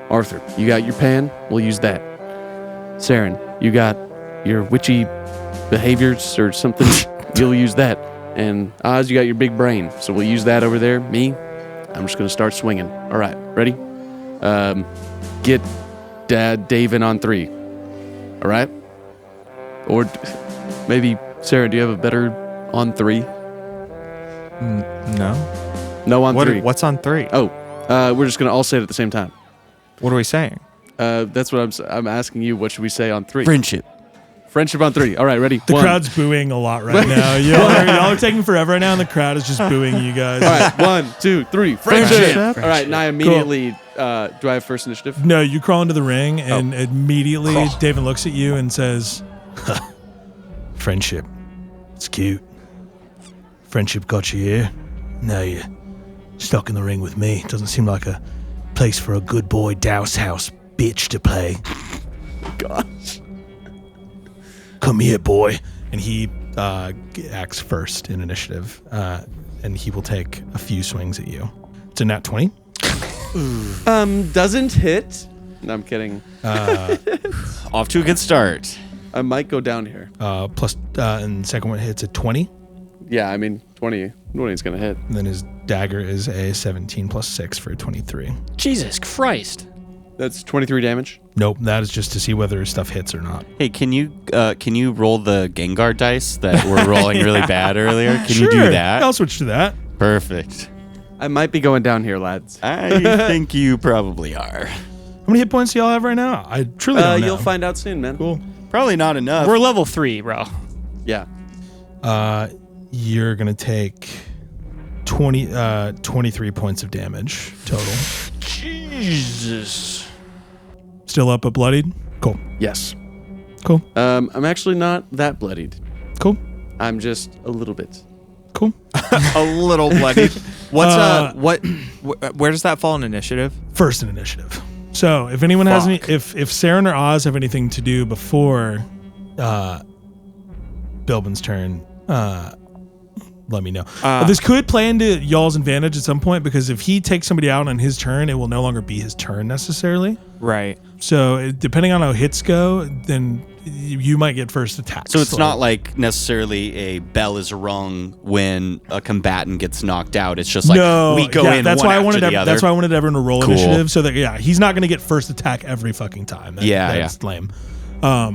Arthur, you got your pan? We'll use that. Saren, you got your witchy behaviors or something? You'll use that. And Oz, you got your big brain. So we'll use that over there. Me, I'm just going to start swinging. All right, ready? Get Davin on 3. All right? Or maybe, Sarah, do you have a better on 3? No. No on 3. What's on 3? Oh, we're just going to all say it at the same time. What are we saying? That's what I'm asking you. What should we say on 3? Friendship. Friendship on 3. All right, ready? The 1. crowd's booing a lot right now. Y'all are taking forever right now, and the crowd is just booing you guys. All right, 1, 2, 3. Friendship. Friendship. All right, now I immediately. Do I have first initiative? No, you crawl into the ring, and immediately Oh. David looks at you and says, "Friendship, it's cute. Friendship got you here. Now you're stuck in the ring with me. Doesn't seem like a place for a good boy Douse House bitch to play. Gosh. Come here, boy." And he acts first in initiative, and he will take a few swings at you. It's a nat 20. Doesn't hit. No, I'm kidding. Off to a good start. I might go down here. Plus, and the second one hits a 20. Yeah, I mean, 20 is going to hit. And then his dagger is a 17 plus 6 for a 23. Jesus Christ. That's 23 damage. Nope, that is just to see whether stuff hits or not. Hey, can you roll the Gengar dice that were rolling really bad earlier? Can you do Sure, that? I'll switch to that. Perfect. I might be going down here, lads. I think you probably are. How many hit points do y'all have right now? I truly don't know. You'll find out soon, man. Cool. Probably not enough. We're level 3, bro. Yeah. You're going to take 23 points of damage total. Jesus. Still up but bloodied? Cool. Yes. Cool. I'm actually not that bloodied. Cool. I'm just a little bit. Cool. A little bloody. What's where does that fall in initiative? First in initiative. So if anyone has any, if Saren or Oz have anything to do before Bilbin's turn, let me know. This could play into y'all's advantage at some point, because if he takes somebody out on his turn, it will no longer be his turn necessarily. Right. So depending on how hits go, then you might get first attack. So it's not like necessarily a bell is rung when a combatant gets knocked out. It's just like we go in that's one why I after wanted the other. That's why I wanted everyone to roll Cool. initiative, so that he's not going to get first attack every fucking time. That's lame.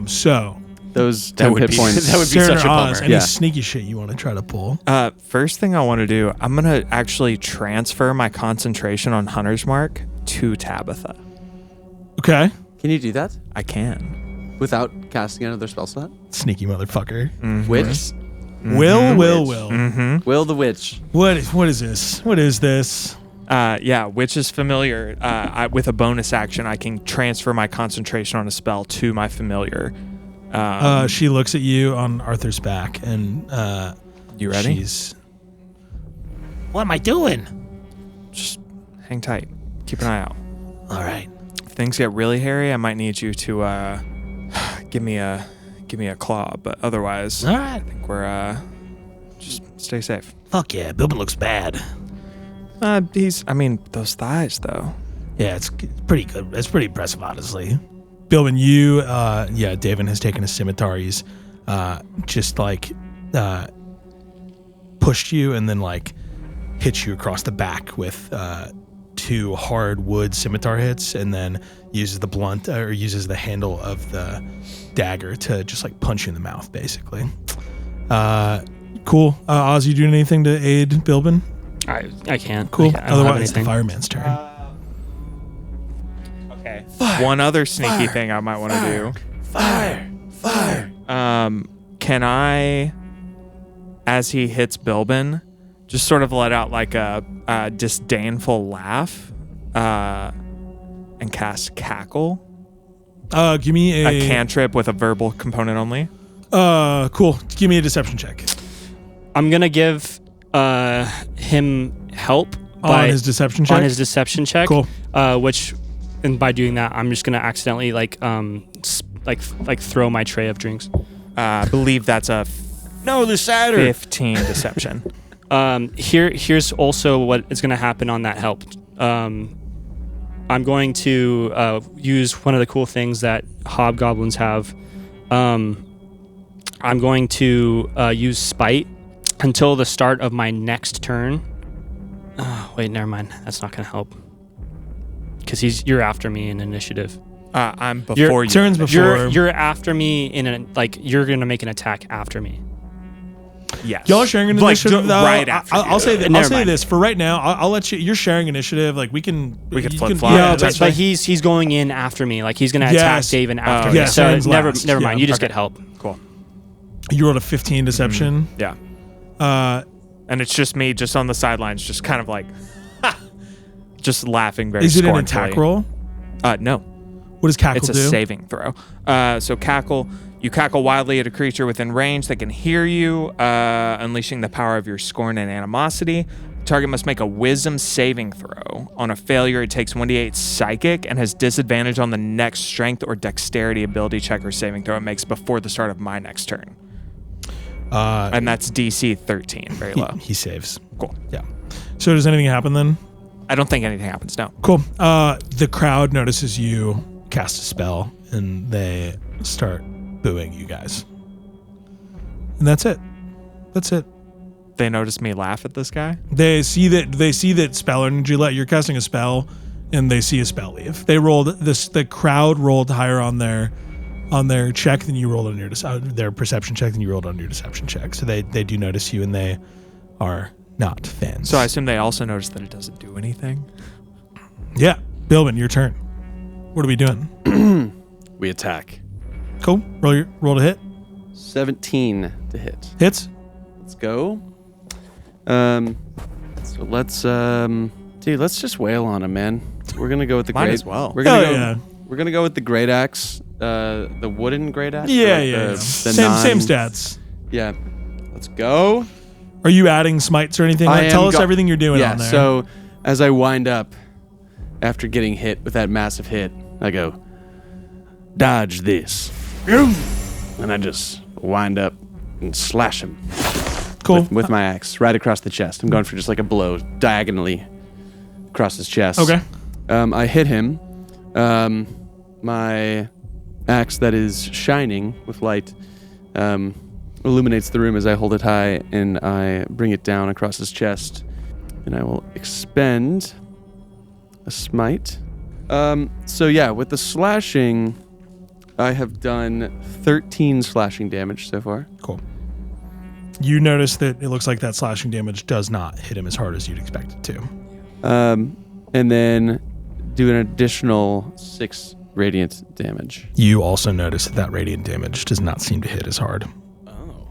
So Those 10 hit points. That would be Saren such a or Oz, bummer. any sneaky shit you want to try to pull? First thing I want to do, I'm gonna actually transfer my concentration on Hunter's Mark to Tabitha. Okay. Can you do that I can. without casting another spell slot? Sneaky motherfucker. Witch? Will. Will the witch? What is this? What is this? Which is familiar. With a bonus action, I can transfer my concentration on a spell to my familiar. She looks at you on Arthur's back, and You ready? What am I doing? Just hang tight. Keep an eye out. All right. If things get really hairy, I might need you to give me a claw. But otherwise, All right. I think we're just stay safe. Fuck yeah, Bilbin looks bad. Those thighs though. Yeah, it's pretty good. It's pretty impressive, honestly. Bilbin, you, David has taken a scimitar. He's just like pushed you and then like hit you across the back with 2 hard wood scimitar hits, and then uses the handle of the dagger to just like punch you in the mouth, basically. Cool. Oz, you doing anything to aid Bilbin? I can't. Cool. I don't have Otherwise, it's the anything. fireman's turn. Okay. One other sneaky thing I might want to do. Fire! Can I, as he hits Bilbin, just sort of let out like a disdainful laugh, and cast Cackle? Give me A cantrip with a verbal component only. Cool. Give me a deception check. I'm gonna give him help On his deception check? On his deception check. Cool. And by doing that, I'm just gonna accidentally throw my tray of drinks. I believe that's a The cider. 15 deception. Here's also what is gonna happen on that help. I'm going to use one of the cool things that hobgoblins have. I'm going to use Spite until the start of my next turn. Oh, wait, never mind. That's not going to help. Because you're after me in initiative. I'm before you. Turns before. You're after me you're going to make an attack after me. Yes. Y'all sharing an initiative? Right after. I'll say that. Never I'll say mind. this for right now. I'll let you. You're sharing initiative. Like we can flip-flop. Yeah, Yeah, that's but fine. he's going in after me. Like he's going to attack Yes. David after Oh, me. yeah. So Saren's never last. mind. Yeah. You just Okay. get help. Cool. You rolled a 15 deception. Yeah. Uh, And it's just me, just on the sidelines, just kind of like, just laughing very is it an scornfully. attack roll? No. What does cackle It's a do? saving throw. So cackle, you cackle wildly at a creature within range that can hear you, unleashing the power of your scorn and animosity. Target must make a wisdom saving throw. On a failure, it takes 1d8 psychic and has disadvantage on the next strength or dexterity ability check or saving throw it makes before the start of my next turn. And that's DC 13, very low. He saves. Cool. Yeah. So does anything happen then? I don't think anything happens, no. Cool. The crowd notices you cast a spell, and they start booing you guys. And that's it. That's it. They notice me laugh at this guy. They see that spell energy. You're casting a spell, and they see a spell leave. They rolled this. The crowd rolled higher on their check than you rolled on your their perception check than you rolled on your deception check. So they do notice you, and they are not fans. So I assume they also notice that it doesn't do anything. Yeah, Bilbin, your turn. What are we doing? We attack. Cool. Roll to hit. 17 to hit. Hits. Let's go. Let's So let's just wail on him, man. We're gonna go with the Might great. as well. We're gonna Hell go. yeah. We're gonna go with the great axe, the wooden great axe. Yeah, like yeah. the Same 9. stats. Yeah. Let's go. Are you adding smites or anything? I Tell am us everything you're doing on there. So as I wind up, after getting hit with that massive hit, I go, dodge this, and I just wind up and slash him. Cool. With my axe right across the chest. I'm going for just like a blow diagonally across his chest. Okay. I hit him. My axe that is shining with light illuminates the room as I hold it high, and I bring it down across his chest, and I will expend a smite. So yeah, with the slashing, I have done 13 slashing damage so far. Cool. You notice that it looks like that slashing damage does not hit him as hard as you'd expect it to. And then do an additional 6 radiant damage. You also notice that radiant damage does not seem to hit as hard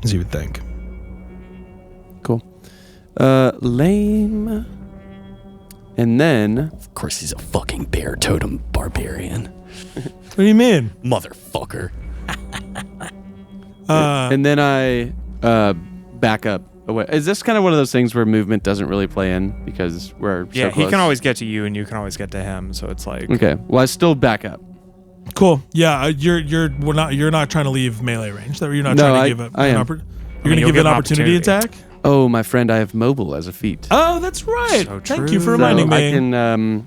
as you would think. Cool. Lame. And then... Of course, he's a fucking bear totem barbarian. What do you mean? Motherfucker. and then I back up away. Is this kind of one of those things where movement doesn't really play in because we're so close? He can always get to you, and you can always get to him. So it's like Okay. Well, I still back up. Cool. Yeah, you're not trying to leave melee range. You're not No, trying to give I an am. opportunity. You're going to give an opportunity attack? Oh, my friend, I have mobile as a feat. Oh, that's right. So Thank you for true. reminding So me. I can,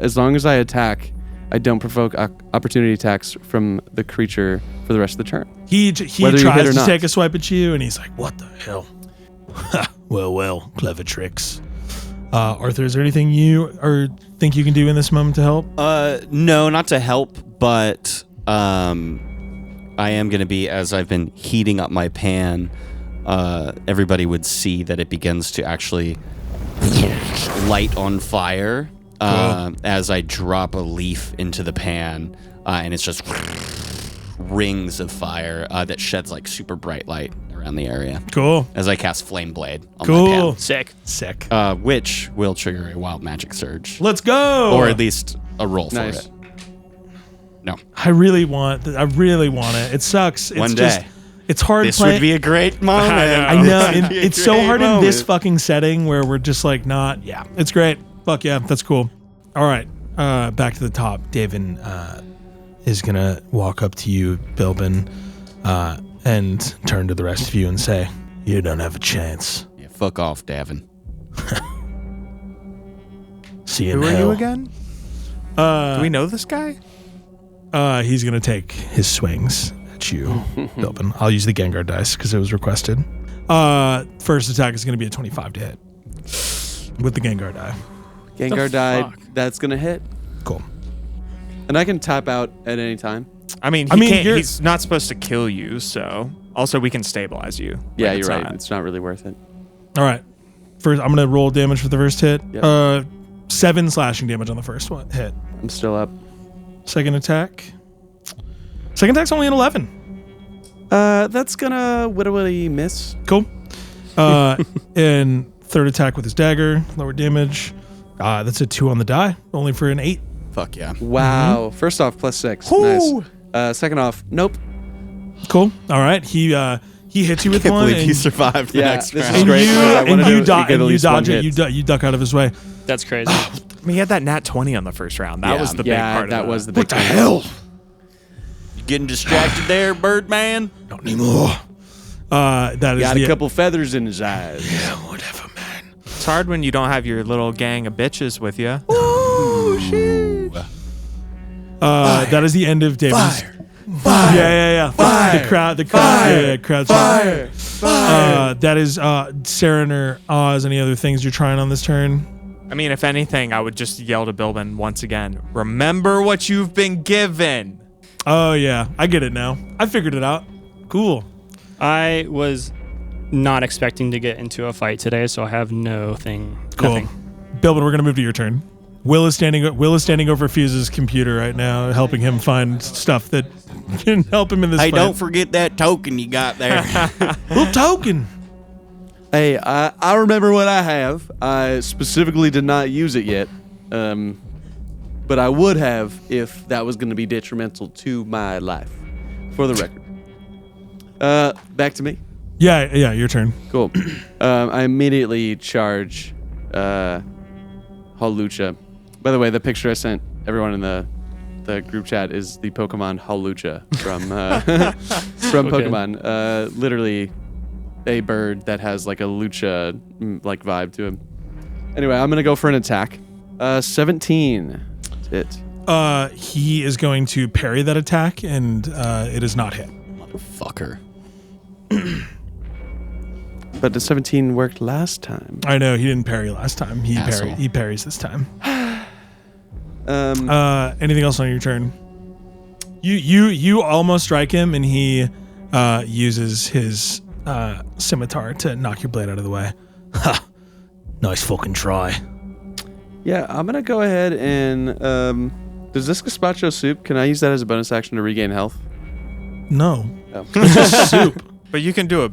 as long as I attack, I don't provoke opportunity attacks from the creature for the rest of the turn. He whether you hit tries or to not. take a swipe at you, and he's like, "What the hell?" well, clever tricks. Arthur, is there anything you think you can do in this moment to help? No, not to help, but I am going to be, as I've been heating up my pan, everybody would see that it begins to actually light on fire as I drop a leaf into the pan, and it's just rings of fire that sheds like super bright light around the area. Cool. As I cast Flame Blade on Cool. my Sick. pan. Which will trigger a Wild Magic Surge. Let's go. Or at least a roll Nice. for it. No. I really want it. It sucks. It's One just, day. it's hard This playing. would be a great moment. I know. This would be a It's so great hard in this moment. fucking setting where we're just like not. Yeah, it's great. Fuck yeah, that's cool. All right, back to the top. Davin is gonna walk up to you, Bilbin, and turn to the rest of you and say, "You don't have a chance. Yeah, fuck off, Davin. See you in Who are hell." you again? Do we know this guy? He's gonna take his swings at you, Bilbin. I'll use the Gengar dice because it was requested. First attack is gonna be a 25 to hit with the Gengar die. Gengar died. fuck? That's going to hit. Cool. And I can tap out at any time. I mean, he's not supposed to kill you, so also we can stabilize you. Yeah, Like, you're right. not- It's not really worth it. All right. First, I'm gonna roll damage for the first hit. Yep. 7 slashing damage on the first one hit. I'm still up. Second attack. Second attack's only an 11. That's going to wittily miss. Cool. And third attack with his dagger, lower damage. That's a 2 on the die, only for an 8. Fuck yeah. Wow. First off, +6. Woo! Nice. Second off, nope. Cool. All right. He hits you with Can't one, believe he and, survived the Yeah, next this is round. and great, you because I wanted and you, to do- get at and you least one dodge it. hit. You duck out of his way. That's crazy. I mean, he had that nat 20 on the first round. That Yeah. was the big Yeah, part that of was the big What the thing. hell? You getting distracted there, Birdman? Not anymore. That is Got the a couple feathers in his eyes. Yeah, whatever, man. It's hard when you don't have your little gang of bitches with you. That is the end of David's. Fire. Yeah. Fire. The crowd. Fire. Yeah, crowd. Fire. Fire. That is Saren or Oz. Any other things you're trying on this turn? I mean, if anything, I would just yell to Bilbin once again, remember what you've been given. Oh yeah, I get it now. I figured it out. Cool. I was not expecting to get into a fight today, so I have nothing. Cool. Nothing. Bilbin, we're gonna move to your turn. Will is standing over Fuse's computer right now, helping him find stuff that can help him in this Hey, fight. don't forget that token you got there. Little token. Hey, I remember what I have. I specifically did not use it yet. But I would have if that was going to be detrimental to my life. For the record. Back to me. Yeah, your turn. Cool. I immediately charge Hawlucha. By the way, the picture I sent everyone in the group chat is the Pokemon Hawlucha from Pokemon. Literally a bird that has like a lucha like vibe to him. Anyway, I'm gonna go for an attack. 17. Hit. He is going to parry that attack, and it is not hit. Motherfucker. But the 17 worked last time. I know he didn't parry last time. He parries this time. Anything else on your turn? You almost strike him, and he uses his scimitar to knock your blade out of the way. Ha! Nice fucking try. Yeah, I'm gonna go ahead and does this gazpacho soup? Can I use that as a bonus action to regain health? No, Oh. it's just soup. But you can do a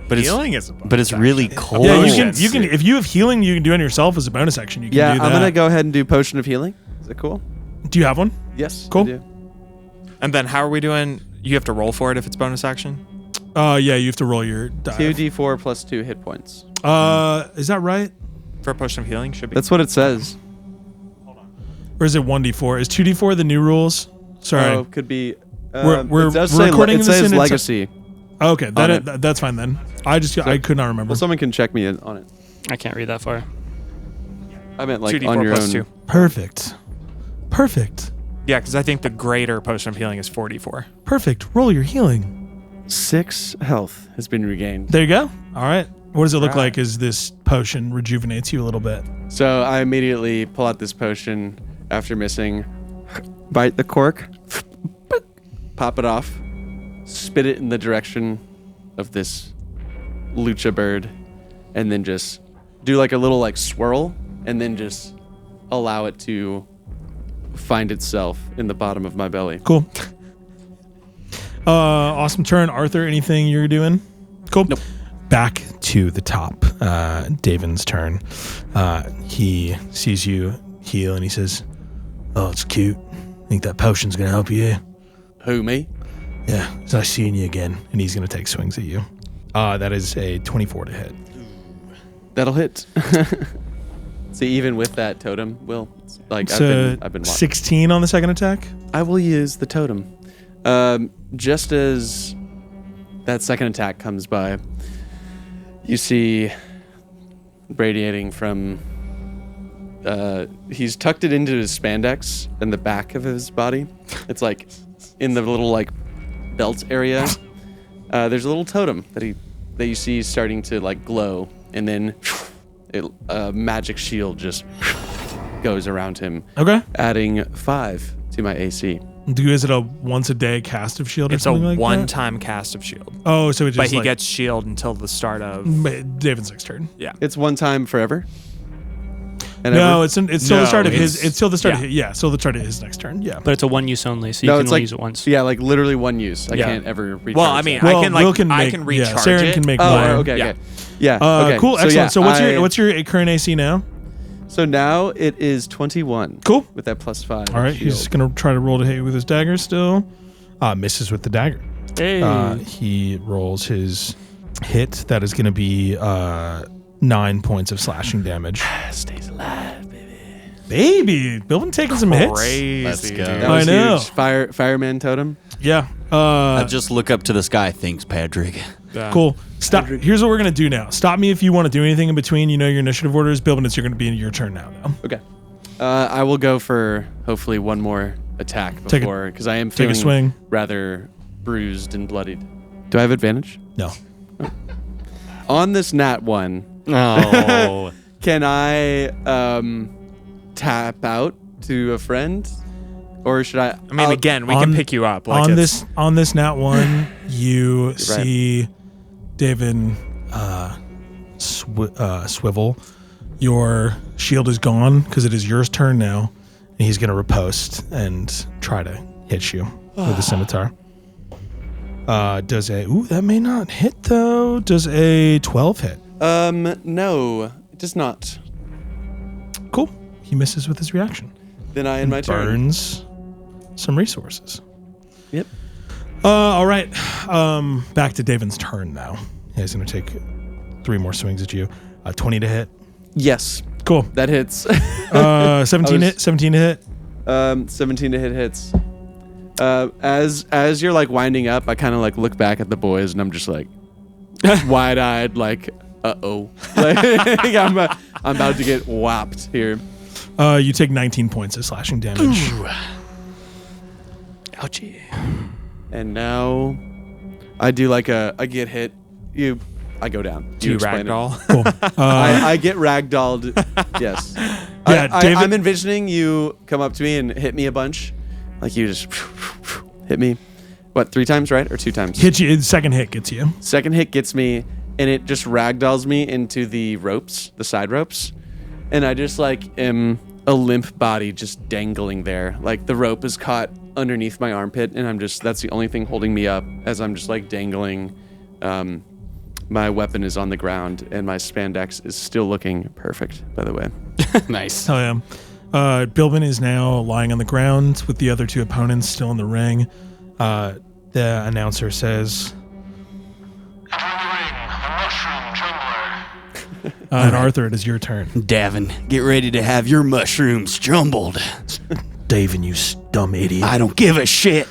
But healing but it's really cold. Yeah, you can. If you have healing, you can do it on yourself as a bonus action. You can Yeah, do that. I'm gonna go ahead and do potion of healing. Is that cool? Do you have one? Yes. Cool. I do. And then how are we doing? You have to roll for it if it's bonus action. Yeah, you have to roll your die. 2d4 plus 2 hit points. Is that right? For a potion of healing should be. That's what it says. Or is it 1d4? Is 2d4 the new rules? Sorry. Oh, could be. We're it does say recording it this says in its- legacy. Okay, On that's fine then. I could not remember. Well, someone can check me in on it. I can't read that far. I meant like 2d4 on your plus own. 2. Perfect. Yeah, because I think the greater potion of healing is 44. Perfect. Roll your healing. 6 health has been regained. There you go. All right. What does it look All right. like as this potion rejuvenates you a little bit? So I immediately pull out this potion after missing, bite the cork, pop it off, spit it in the direction of this lucha bird, and then just do like a little like swirl, and then just allow it to find itself in the bottom of my belly. Cool. Awesome turn. Arthur, anything you're doing? Cool. Nope. Back to the top. Davin's turn. He sees you heal and he says, "Oh, it's cute. Think that potion's going to help you?" Who, me? "Yeah, it's nice seeing you again." And he's going to take swings at you. That is a 24 to hit. That'll hit. See, even with that totem, Will, it's like It's I've been watching. 16 on the second attack. I will use the totem. Just as that second attack comes by, you see radiating from he's tucked it into his spandex in the back of his body. It's like in the little like belt area. There's a little totem that you see starting to like glow, and then a magic shield just goes around him, Okay. adding 5 to my AC. Is it a once a day cast of shield or It's a something like that? one-time cast of shield. Oh, so it just But he like, gets shield until the start of. David's next turn. Yeah. It's one time forever. And No, ever? it's till the No, start of it's- his. It's till the start yeah. of his. Yeah, till the start of his next turn. Yeah. But it's a one use only, so you No, can it's only like use it once. Yeah, like literally one use. I Yeah. can't ever recharge. Well, I mean, that. I can Will like I make- can recharge yeah, Saren it. can make Oh, more. okay, Yeah. okay. Yeah. Okay. Cool. So, Excellent. yeah, So what's your current AC now? So now it is 21. Cool. With that +5. All right. He's gonna try to roll to hit you with his dagger still. Misses with the dagger. Hey. He rolls his hit. That is gonna be 9 points of slashing damage. Stays alive, baby. Baby, Bill been taking some hits. Crazy. Let's go. dude. That I was know. huge. Fireman totem. Yeah. I just look up to the sky. Thanks, Patrick. Yeah. Cool. Stop. Here's what we're gonna do now. Stop me if you want to do anything in between. You know your initiative order is Bill, and it's going to be your turn now. Okay. I will go for hopefully one more attack Take a- before, because I am take a feeling swing. rather bruised and bloodied. Do I have advantage? No. On this nat 1, Oh. can I tap out to a friend? Or should I? I mean, again, we can pick you up. Like on it's- this nat one, you see David swivel. Your shield is gone because it is your turn now, and he's going to riposte and try to hit you with a scimitar. That may not hit though. Does a 12 hit? No, it does not. Cool. He misses with his reaction. Then I end my turn. Burns some resources. Yep. All right. Back to Davin's turn now. He's going to take 3 more swings at you. 20 to hit. Yes. Cool. That hits. 17 hit. 17 to hit. 17 to hit hits. As you're like winding up, I kind of like look back at the boys and I'm just like wide-eyed, like, uh-oh. Like, I'm about to get whopped here. You take 19 points of slashing damage. Ouchie. And now I do like I get hit. I go down. Do you explain it. ragdoll? Cool. I get ragdolled. Yes. Yeah, David- I'm envisioning you come up to me and hit me a bunch. Like you just hit me. What, 3 times, right? Or 2 times? Hit you. Second hit gets you. Second hit gets me, and it just ragdolls me into the ropes, the side ropes. And I just like am a limp body just dangling there. Like the rope is caught underneath my armpit, and that's the only thing holding me up as I'm just like dangling. My weapon is on the ground, and my spandex is still looking perfect, by the way. Nice. Hell yeah. Bilbin is now lying on the ground with the other 2 opponents still in the ring. The announcer says, Entering the ring, the mushroom jumbler. and Arthur, it is your turn. Davin, get ready to have your mushrooms jumbled. Davin, you dumb idiot. I don't give a shit.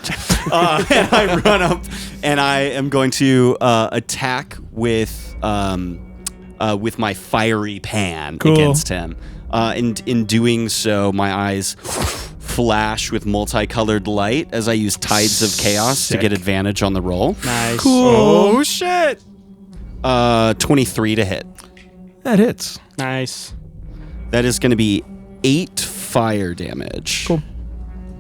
And I run up, and I am going to attack with my fiery pan Cool. against him. And in doing so, my eyes flash with multicolored light as I use Tides of Chaos Sick. to get advantage on the roll. Nice. Cool. Oh, shit. 23 to hit. That hits. Nice. That is going to be 8 fire damage. Cool.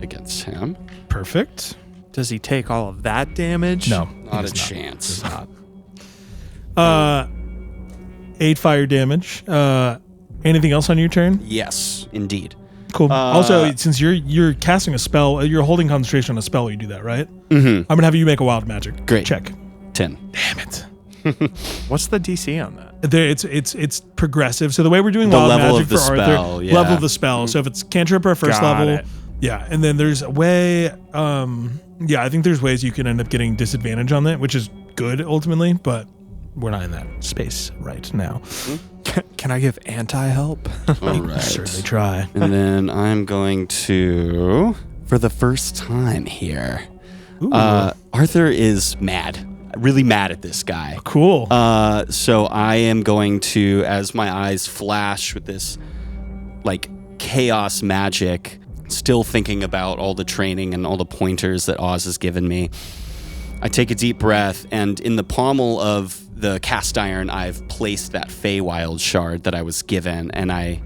Against him. Perfect. Does he take all of that damage? No. Not it a is chance. It is not. 8 fire damage. Anything else on your turn? Yes, indeed. Cool. Also, since you're casting a spell, you're holding concentration on a spell, you do that, right? Mm-hmm. I'm gonna have you make a wild magic. Great. Check. 10. Damn it. What's the DC on that? It's progressive. So the way we're doing The wild level magic of the for Arthur, spell, yeah. level of the spell. So if it's cantrip or first Got level, it. yeah. And then there's a way. I think there's ways you can end up getting disadvantage on that, which is good ultimately, but we're not in that space right now. Can I give anti-help? All right. Certainly try. And then I'm going to, for the first time here, Arthur is mad. Really mad at this guy. Cool. So I am going to, as my eyes flash with this, like, chaos magic, still thinking about all the training and all the pointers that Oz has given me, I take a deep breath, and in the pommel of the cast iron, I've placed that Feywild shard that I was given, and I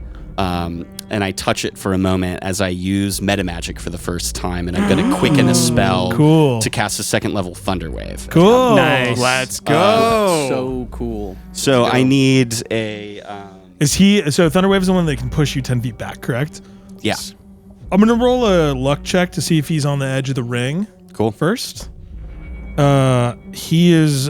touch it for a moment as I use metamagic for the first time, and I'm going to quicken a spell Cool. to cast a 2nd level Thunder Wave. Cool. Nice. Let's go. So cool. So I need a So Thunderwave is the one that can push you 10 feet back, correct? yeah, I'm gonna roll a luck check to see if he's on the edge of the ring cool. first. He's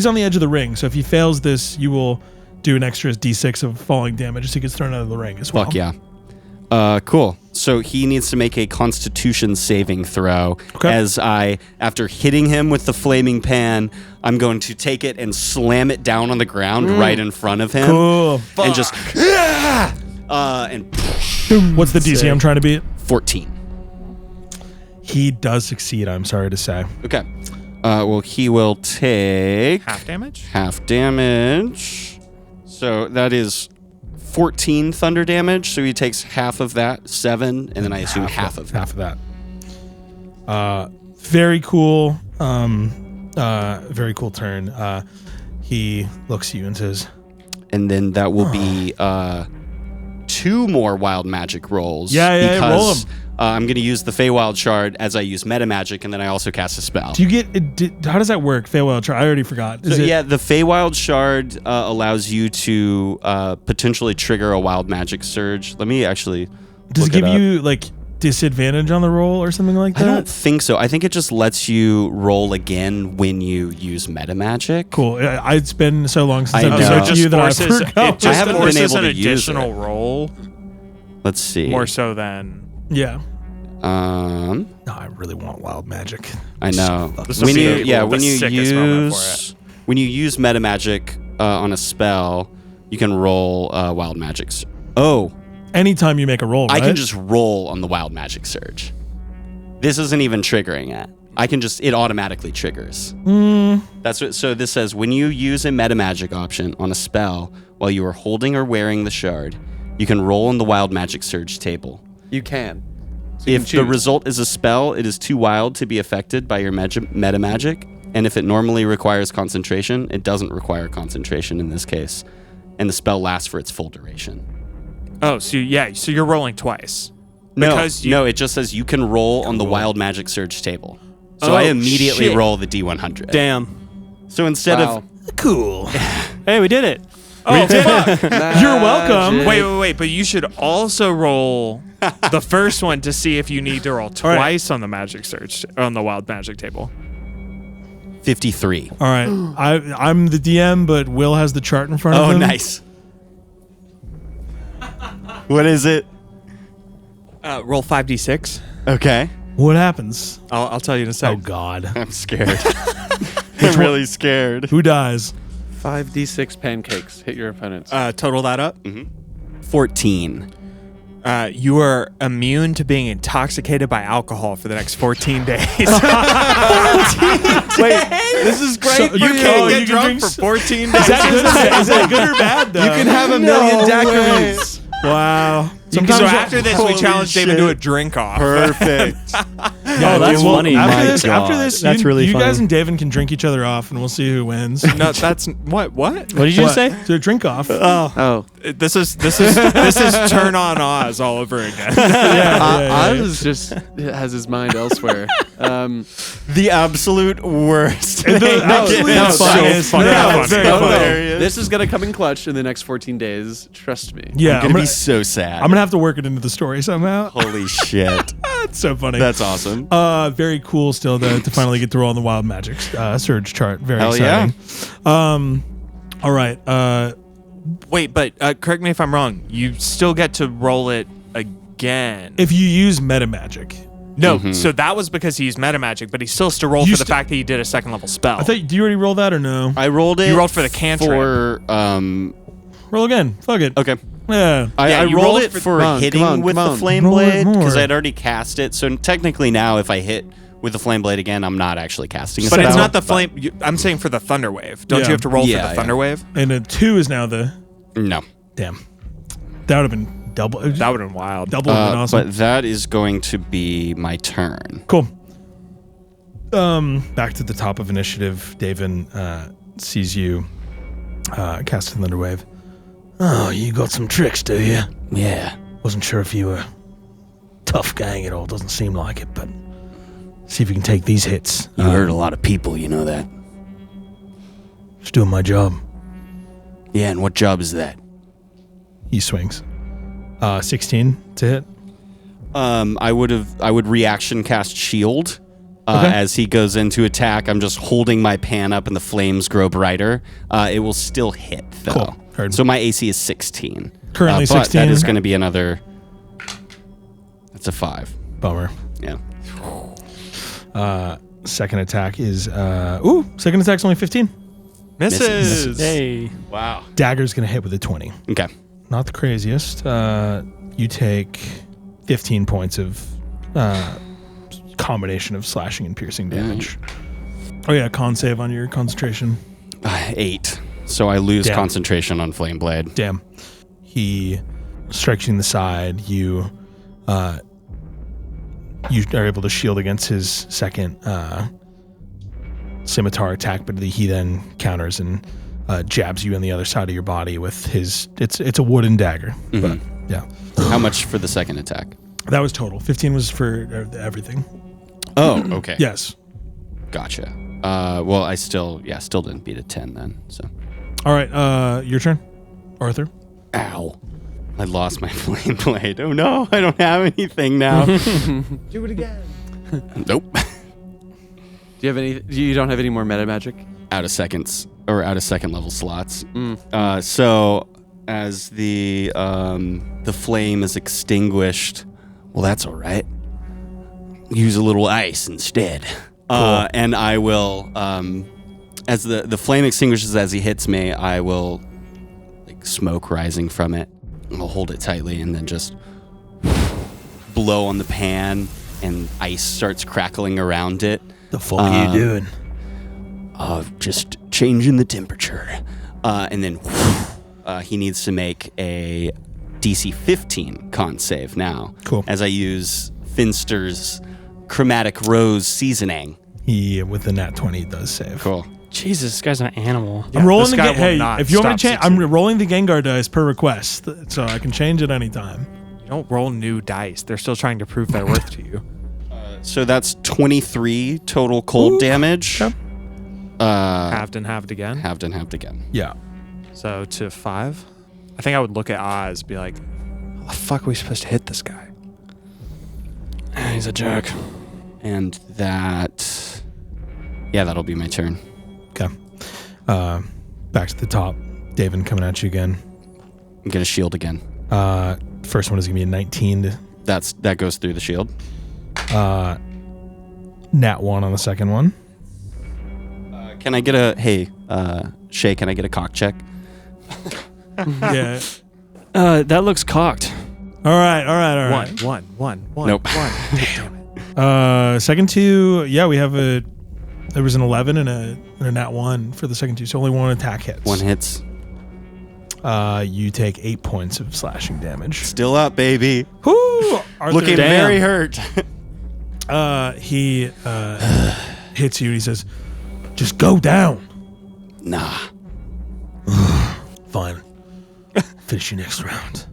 on the edge of the ring, so if he fails this, you will do an extra d6 of falling damage as he gets thrown out of the ring as well. Fuck yeah. Cool. So he needs to make a Constitution saving throw. Okay. As after hitting him with the flaming pan, I'm going to take it and slam it down on the ground right in front of him. Cool. And just, and What's the DC I'm trying to beat? 14. He does succeed, I'm sorry to say. Okay. Well, he will take Half damage? half damage. So that is 14 thunder damage. So he takes half of that, 7, and then I assume half of Half of that. Very cool. Very cool turn. He looks at you and says, and then that will be 2 more wild magic rolls. Yeah, roll 'em. I'm going to use the Feywild shard as I use meta magic, and then I also cast a spell. "Do you get? How does that work? Feywild Chart? I already forgot. So, yeah, the Feywild shard allows you to potentially trigger a wild magic surge. Let me actually. Does it look give up. you like disadvantage on the roll or something like I that? don't think so. I think it just lets you roll again when you use meta magic. Cool. It's been so long since I I've know. done So it to you that I forgot. It just haven't been forces able an to use additional it. roll, Let's see. more so than. Yeah. Um, No, I really want wild magic. I know. This would be the sickest moment for when you use meta magic on a spell, you can roll wild magics. Oh, Anytime you make a roll, right? I can just roll on the wild magic surge. This isn't even triggering it. It automatically triggers. That's what. So this says when you use a meta magic option on a spell while you are holding or wearing the shard, you can roll on the wild magic surge table. You can. So you If can the choose. result is a spell, it is too wild to be affected by your meta magic. And if it normally requires concentration, it doesn't require concentration in this case. And the spell lasts for its full duration. Oh, so you're rolling twice. No, it just says you can roll on the wild magic surge table. So I immediately shit. roll the D100. Damn. So instead Wow. of Cool. Hey, we did it. Oh, fuck. You're welcome. Wait, but you should also roll the first one to see if you need to roll twice on the magic search on the wild magic table. 53. All right. I'm the DM, but Will has the chart in front of Oh, him. nice. What is it? Roll 5d6. Okay. What happens? I'll tell you in a Oh, second. God. I'm scared. I'm really scared. Who dies? 5d6 pancakes hit your opponents. Total that up. 14. You are immune to being intoxicated by alcohol for the next 14 days. Wait, this is great. So You can't get you can drunk drink for 14 Is days. that good or bad, though? You can have a million daiquiris. Wow. So after this, we challenge David to a drink off. Perfect. Yeah, that's funny. After My this, God. That's you, really you guys funny. and David can drink each other off, and we'll see who wins. No, that's what? What did you just say? To drink off. Oh, This is turn on Oz all over again. Oz just has his mind elsewhere. The absolute worst. The absolute That's funniest. so funny. No, That's very so funny. hilarious. This is gonna come in clutch in the next 14 days. Trust me. Yeah, I'm gonna be so sad. I'm gonna have to work it into the story somehow. Holy shit. That's so funny. That's awesome. Very cool still to finally get to roll on the wild magic surge chart. Very Hell exciting. All right. Wait, but correct me if I'm wrong. You still get to roll it again. If you use meta magic, No, so that was because he used meta magic, but he still has to roll You for the fact that he did a second level spell. I thought. Do you already roll that or no? I rolled it. You rolled for the cantrip. For, Roll again. Fuck it. okay. Yeah. I you rolled rolled it for- for come on, hitting come on, with come the on. flame Roll it blade because more. I'd already cast it. So technically now, if I hit with the flame blade again, I'm not actually casting a but spell. it's not the flame. I'm saying for the thunder wave. Don't Yeah. you have to roll Yeah, for the yeah. thunder wave? And a 2 is now the No. damn. That would have been double. That would have been wild. Double would have been awesome. But that is going to be my turn. Cool. Back to the top of initiative. David sees you cast a thunder wave. Oh, you got some tricks, do you? Yeah. Wasn't sure if you were tough gang at all. Doesn't seem like it, but see if you can take these hits. You hurt a lot of people, you know that. Just doing my job. Yeah, and what job is that? He swings. 16 to hit. I would reaction cast shield. Okay. As he goes into attack, I'm just holding my pan up and the flames grow brighter. It will still hit, though. Cool. Heard. So my AC is 16. Currently but 16. That is going to be another... That's a 5. Bummer. Yeah. Second attack is second attack's only 15. Misses. Hey. Wow. Dagger's gonna hit with a 20. Okay. Not the craziest. You take 15 points of combination of slashing and piercing damage. Oh yeah, con save on your concentration. 8. So I lose Damn. concentration on Flame Blade. Damn. He strikes you in the side. You are able to shield against his second scimitar attack, but he then counters and jabs you on the other side of your body with his. It's a wooden dagger, but yeah. How much for the second attack? That was total. 15 was for everything. Oh, okay. Yes. Gotcha. Well, I still didn't beat a 10 then. So. All right. Your turn, Arthur. Ow. I lost my flame blade. Oh no, I don't have anything now. Do it again. Nope. Do you have any? You don't have any more meta magic? Out of second level slots. So as the flame is extinguished, well, that's all right. Use a little ice instead. Cool. And I will, as the flame extinguishes as he hits me, I will like smoke rising from it. I'll hold it tightly and then just blow on the pan, and ice starts crackling around it. The fuck are you doing? Just changing the temperature. And then he needs to make a DC 15 con save now. Cool. As I use Finster's Chromatic Rose seasoning. Yeah, with the nat 20 it does save. Cool. Jesus, this guy's an animal. I'm rolling the Hey, if you want me to change, I'm rolling the Gengar dice per request, so I can change it anytime. You don't roll new dice. They're still trying to prove their worth to you. So that's 23 total cold damage. Okay. Halved and halved again. Halved and halved again. Yeah. So to 5. I think I would look at Oz, be like, how the fuck are we supposed to hit this guy? He's a jerk. And that... Yeah, that'll be my turn. Okay. Back to the top. David coming at you again. I'm going to shield again. First one is going to be a 19. That goes through the shield. Nat 1 on the second one. Can I get a... Shay, can I get a cock check? Yeah. That looks cocked. All right. One. Nope. Damn it. Second two, yeah, we have there was an 11 and a nat 1 for the second two, so only one attack hits. One hits. You take 8 points of slashing damage. Still up, baby. Whoo! Arthur, Looking very hurt. He hits you and he says, just go down. Nah. Fine. Finish you next round.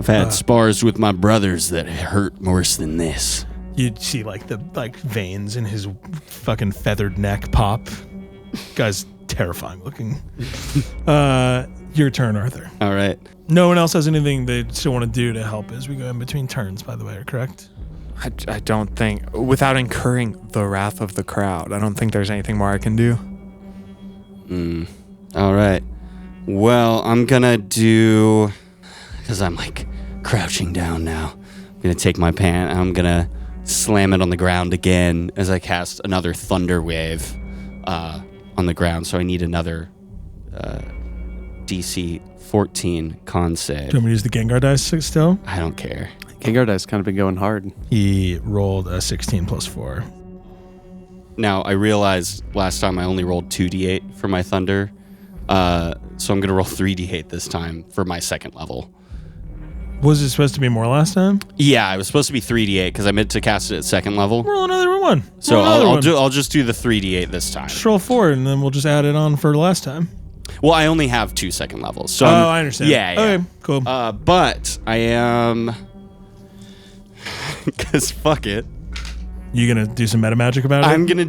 I've had spars with my brothers that hurt worse than this. You see the veins in his fucking feathered neck pop. Guy's terrifying looking. Your turn, Arthur. All right. No one else has anything they still want to do to help as we go in between turns, by the way, correct? I don't think, without incurring the wrath of the crowd, I don't think there's anything more I can do. All right. Well, I'm gonna do, because I'm crouching down now. I'm gonna take my pan and I'm gonna slam it on the ground again as I cast another thunder wave on the ground. So I need another DC 14 con save. Do you want me to use the Gengar dice still? I don't care. Gengar dice kind of been going hard. He rolled a 16 plus 4. Now, I realized last time I only rolled 2d8 for my thunder. So I'm going to roll 3d8 this time for my second level. Was it supposed to be more last time? Yeah, it was supposed to be 3d8 because I meant to cast it at second level. Roll another one. So Roll another one. I'll just do the 3d8 this time. Just roll 4 and then we'll just add it on for last time. Well, I only have 2 second levels. So I understand. Yeah. Okay, cool. But I am... Because fuck it. You gonna do some meta magic about it? I'm gonna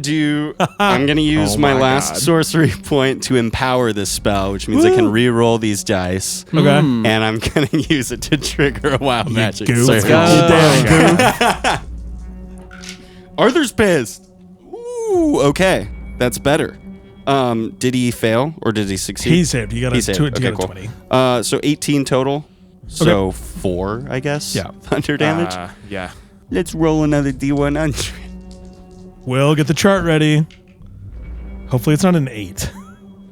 use Oh my my last God. sorcery point to empower this spell, which means I can re-roll these dice. Okay. And I'm gonna use it to trigger a wild magic. goof. surge. Damn goof. Arthur's pissed. Ooh, okay. That's better. Did he fail or did he succeed? He saved. You got He a saved. 2 Okay, cool. 20. So 18 total. So 4, I guess. Yeah. Thunder damage. Yeah. Let's roll another D100. Will, get the chart ready. Hopefully it's not an 8.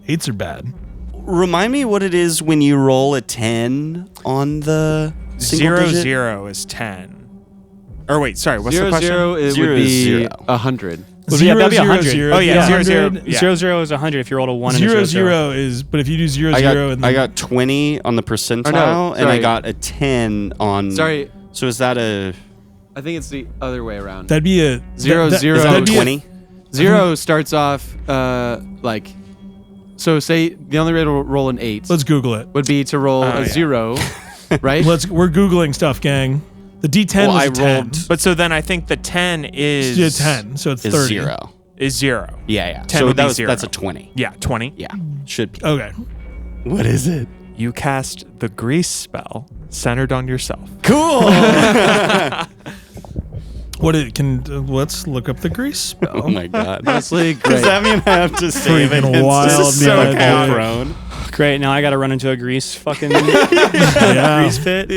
8s are bad. Remind me what it is when you roll a 10 on the single 0, digit? 0 is 10. Or wait, sorry, what's Zero, the question? zero, it Zero would is be 0. 100. Well, yeah, that'd be 0, 100. 0, Oh, yeah, 0, 0. 100. Yeah. 0, 0 is 100 if you rolled a 1 and a 0, 0, 0 is, but if you do 0, I 0 and then I got 20 on the percentile, no, and I sorry. got a 10 on... Sorry, So is that a... I think it's the other way around. that'd be a 0, that- 0. Is that a that'd be 20? 0 starts off so say the only way to roll an 8 Let's Google it. would be to roll a yeah. 0, right? We're Googling stuff, gang. The D10 Well, was I a 10. rolled- But so then I think the 10 is... Yeah, 10, so it's Is 30. 0. Is 0. Yeah. 10 So would be that was, 0. that's a 20. Yeah, 20. Yeah. Should be. Okay. What is it? you cast the grease spell centered on yourself. Cool. Let's look up the grease spell. Oh my god. Honestly, Does great. that mean I have to save Freaking against wild this? So magic. prone. Great. Now I got to run into a grease fucking Yeah. grease pit.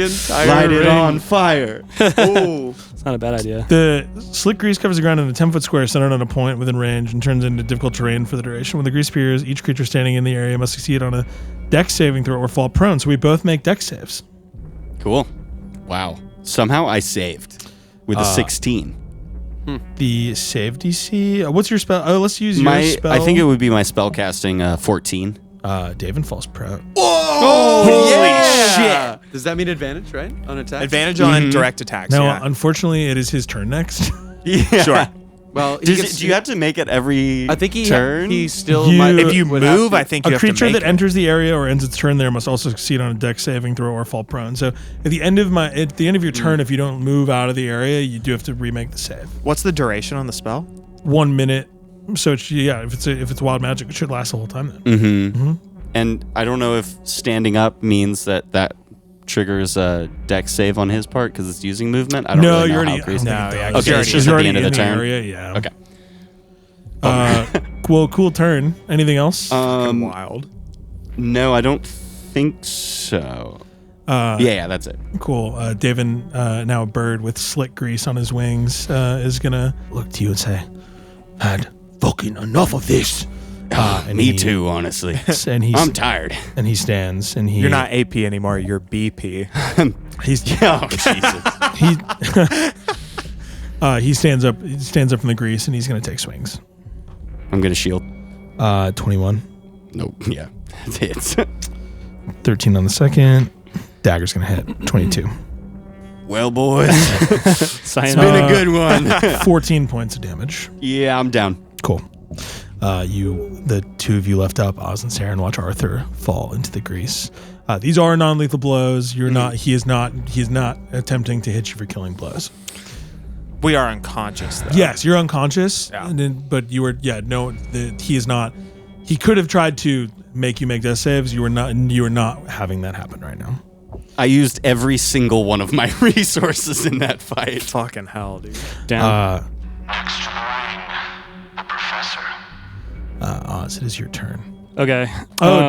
Light it on fire. Ooh. It's not a bad idea. The slick grease covers the ground in a 10-foot square centered on a point within range and turns into difficult terrain for the duration. When the grease appears, each creature standing in the area must succeed on a dex saving throw or fall prone. So we both make dex saves. Cool. Wow. Somehow I saved with a 16. The save DC. What's your spell? Oh, let's use your spell. I think it would be my spell casting 14. David falls prone. Holy shit! Does that mean advantage, right? On attack? Advantage on direct attacks. Now, yeah. unfortunately, it is his turn next. Yeah. Sure. Well, Do you have to make it every I think turn? he still You- might. If you would have move, to. I think you A have to creature make that it. enters the area or ends its turn there must also succeed on a dex saving throw or fall prone. So at the end of your turn, if you don't move out of the area, you do have to remake the save. What's the duration on the spell? 1 minute. So if it's wild magic, it should last the whole time then. Mm-hmm. And I don't know if standing up means that triggers a dex save on his part because it's using movement. I don't No, really know you're how already. crazy. Okay, it's just at the end of the turn. Area, yeah. Okay. Cool turn. Anything else? Wild. No, I don't think so. Yeah, that's it. Cool. David, now a bird with slick grease on his wings, is gonna look to you and say, "Had fucking enough of this." And Me he- too, honestly. And I'm tired. And he stands and he. You're not AP anymore. You're BP. He's Oh, Jesus. he stands up. He stands up from the grease and he's gonna take swings. I'm going to shield. 21, Nope. Yeah. It hits. 13 on the second. Dagger's gonna hit. 22. Well, boys. It's Been a good one. 14 points of damage. Yeah, I'm down. Cool. The two of you left up, Oz and Saren, watch Arthur fall into the grease. These are non-lethal blows. You're not. He is not attempting to hit you for killing blows. We are unconscious, though. Yes, you're unconscious. Yeah. And then, but you were. Yeah, no. He is not. He could have tried to make you make death saves. You were not. You are not having that happen right now. I used every single one of my resources in that fight. Fucking hell, dude. Down. Next to the ring, the professor. Oz, it is your turn. Okay.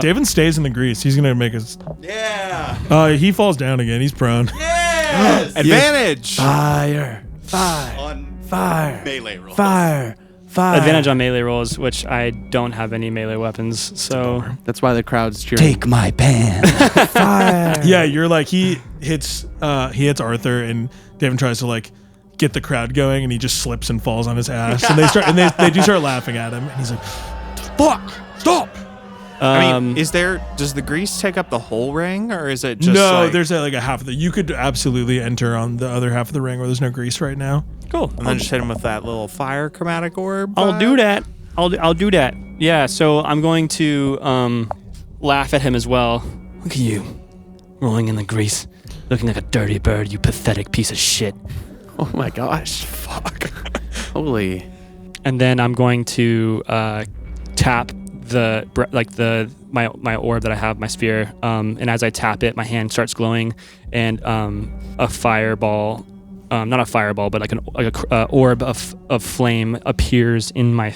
David stays in the grease. He's gonna make us. Yeah. He falls down again. He's prone. Yes. Advantage. Fire. On Fire. melee roll. Fire. Advantage on melee rolls, which I don't have any melee weapons, so That's why the crowd's cheering. Take my pan. fire. Yeah, you're like he hits Arthur and David tries to like get the crowd going and he just slips and falls on his ass and they do start laughing at him and he's like, "Fuck, stop!" I mean, does the grease take up the whole ring, or is it just No, like, there's like a half of the. You could absolutely enter on the other half of the ring where there's no grease right now. cool. and then just hit him with that little fire chromatic orb? I'll do that. I'll do that. Yeah. So I'm going to laugh at him as well. Look at you, rolling in the grease, looking like a dirty bird. You pathetic piece of shit. Oh my gosh. Fuck. Holy. And then I'm going to tap my orb that I have, my sphere. And as I tap it, my hand starts glowing, and a fireball, not a fireball, but like a orb of flame appears in my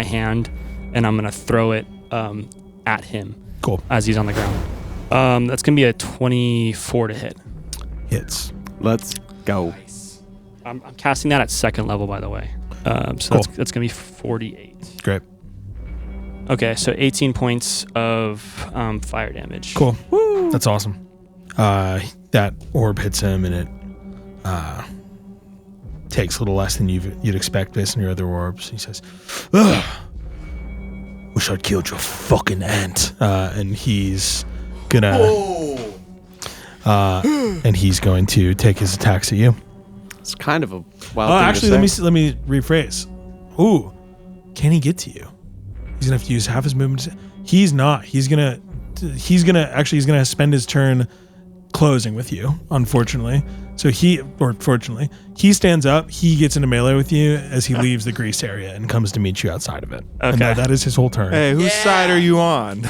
hand, and I'm gonna throw it at him. Cool. As he's on the ground. That's gonna be a 24 to hit. Hits. Let's go. I'm casting that at second level, by the way. So Cool. that's gonna be 48. Great. Okay, so 18 points of fire damage. Cool. Woo. That's awesome. That orb hits him and it takes a little less than you'd expect based on your other orbs. He says, "Ugh, wish I'd killed your fucking aunt." And he's gonna to take his attacks at you. It's kind of a wild thing Actually, to say. let me rephrase. Ooh, can he get to you? He's gonna have to use half his movement. He's not. He's gonna spend his turn closing with you. Unfortunately, fortunately, he stands up. He gets into melee with you as he leaves the grease area and comes to meet you outside of it. And Okay. that is his whole turn. Hey, whose side are you on?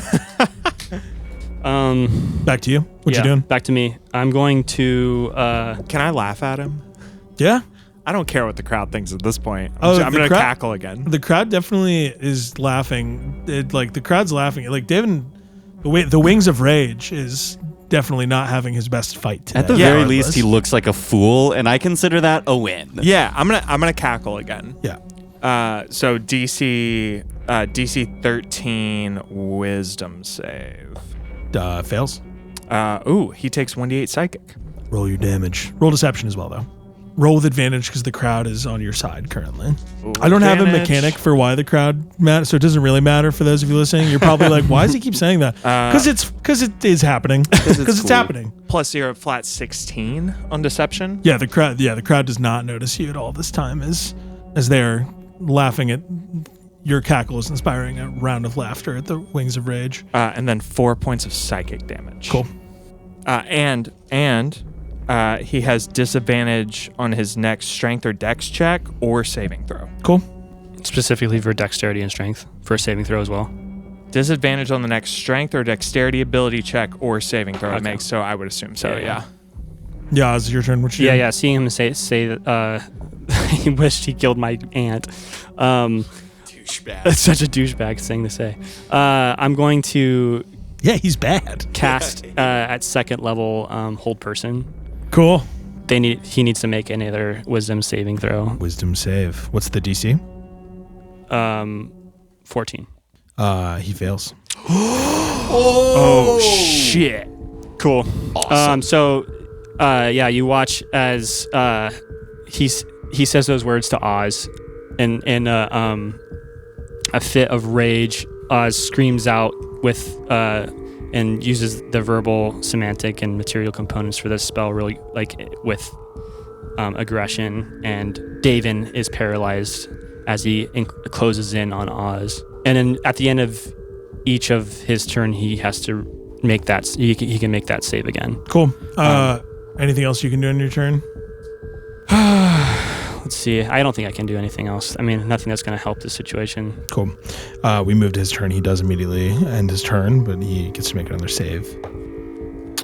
Back to you. What you doing? Back to me. I'm going to. Can I laugh at him? Yeah. I don't care what the crowd thinks at this point. Oh, I'm going to cackle again. The crowd definitely is laughing. The crowd's laughing. Like David, the Wings of Rage is definitely not having his best fight today. At the very least, he looks like a fool, and I consider that a win. Yeah, I'm gonna cackle again. Yeah. So DC 13 Wisdom save. Fails. He takes 1d8 psychic. Roll your damage. Roll deception as well, though. Roll with advantage because the crowd is on your side currently. Ooh, I don't have a advantage. mechanic for why the crowd matters, so it doesn't really matter for those of you listening. You're probably like, why does he keep saying that? Because it is happening. Because it's cool. happening. Plus you're a flat 16 on deception. Yeah, the crowd does not notice you at all this time as they're laughing at your cackle is inspiring a round of laughter at the Wings of Rage. And then 4 points of psychic damage. Cool. And he has disadvantage on his next strength or dex check or saving throw. Cool. Specifically for dexterity and strength for a saving throw as well. Disadvantage on the next strength or dexterity ability check or saving throw it Okay. makes, so I would assume so, yeah. Yeah, it's your turn. What you doing? Yeah. Seeing him say that he wished he killed my aunt. Douchebag. That's such a douchebag thing to say. I'm going to Yeah, he's bad. cast at second level hold person. Cool. He needs to make another wisdom saving throw. Wisdom save. What's the DC? 14. He fails. Oh, shit. Cool. Awesome. You watch as he says those words to Oz, and in a fit of rage, Oz screams out with and uses the verbal, semantic, and material components for this spell really with aggression. And Davin is paralyzed as he closes in on Oz. And then at the end of each of his turn, he has to make that. He can make that save again. Cool. Anything else you can do in your turn? Let's see. I don't think I can do anything else. I mean, nothing that's going to help the situation. Cool. We moved his turn. He does immediately end his turn, but he gets to make another save.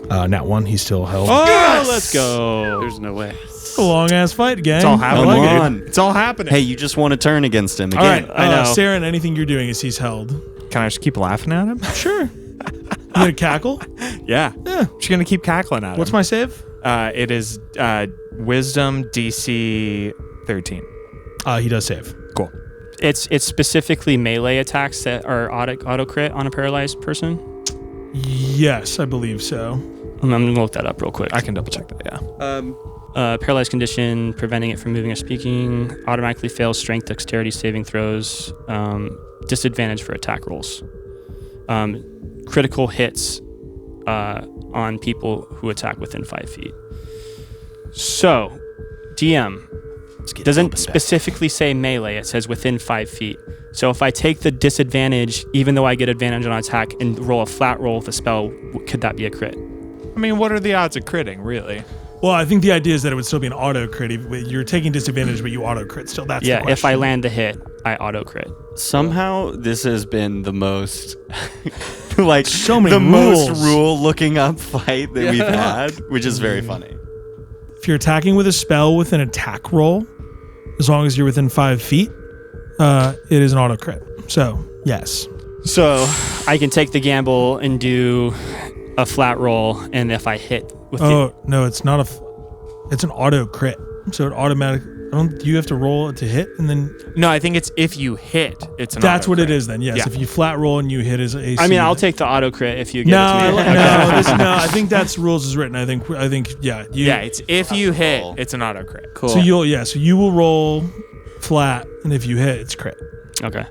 Nat 1, he's still held. Oh, Yes! Let's go. There's no way. It's a long ass fight, gang. It's all happening. I like Come it. on. It's all happening. Hey, you just won a turn against him All again. right, I know. Saren, anything you're doing is he's held. Can I just keep laughing at him? Sure. You gonna cackle? Yeah. Yeah. Just going to keep cackling at him. What's my save? It is Wisdom DC 13. He does save. Cool. It's specifically melee attacks that are auto crit on a paralyzed person. Yes, I believe so. I'm going to look that up real quick. I can double check that, yeah. Paralyzed condition, preventing it from moving or speaking, automatically fails strength, dexterity saving throws, disadvantage for attack rolls. Critical hits on people who attack within 5 feet. So, DM doesn't specifically say melee, it says within 5 feet. So if I take the disadvantage, even though I get advantage on attack, and roll a flat roll with a spell, could that be a crit? I mean, what are the odds of critting, really? Well, I think the idea is that it would still be an auto crit. You're taking disadvantage, but you auto crit still. That's the Yeah, if I question. land a hit, I auto crit. Somehow, this has been the most, like, So many the rules. most rule-looking up fight that we've had, which is very funny. If you're attacking with a spell with an attack roll, as long as you're within 5 feet, it is an auto crit. So, yes. So I can take the gamble and do a flat roll, and if I hit with No, it's not it's an auto crit. So it automatic. You have to roll it to hit, and then No, I think it's if you hit, it's an that's what it auto-crit. is. Then yes, Yeah. if you flat roll and you hit as AC. I mean, I'll take the auto crit if you give No, it to me. no, I think that's rules is written. I think yeah. Yeah, it's if you hit, roll. it's an auto crit. Cool. So you will roll flat, and if you hit, it's crit. Okay.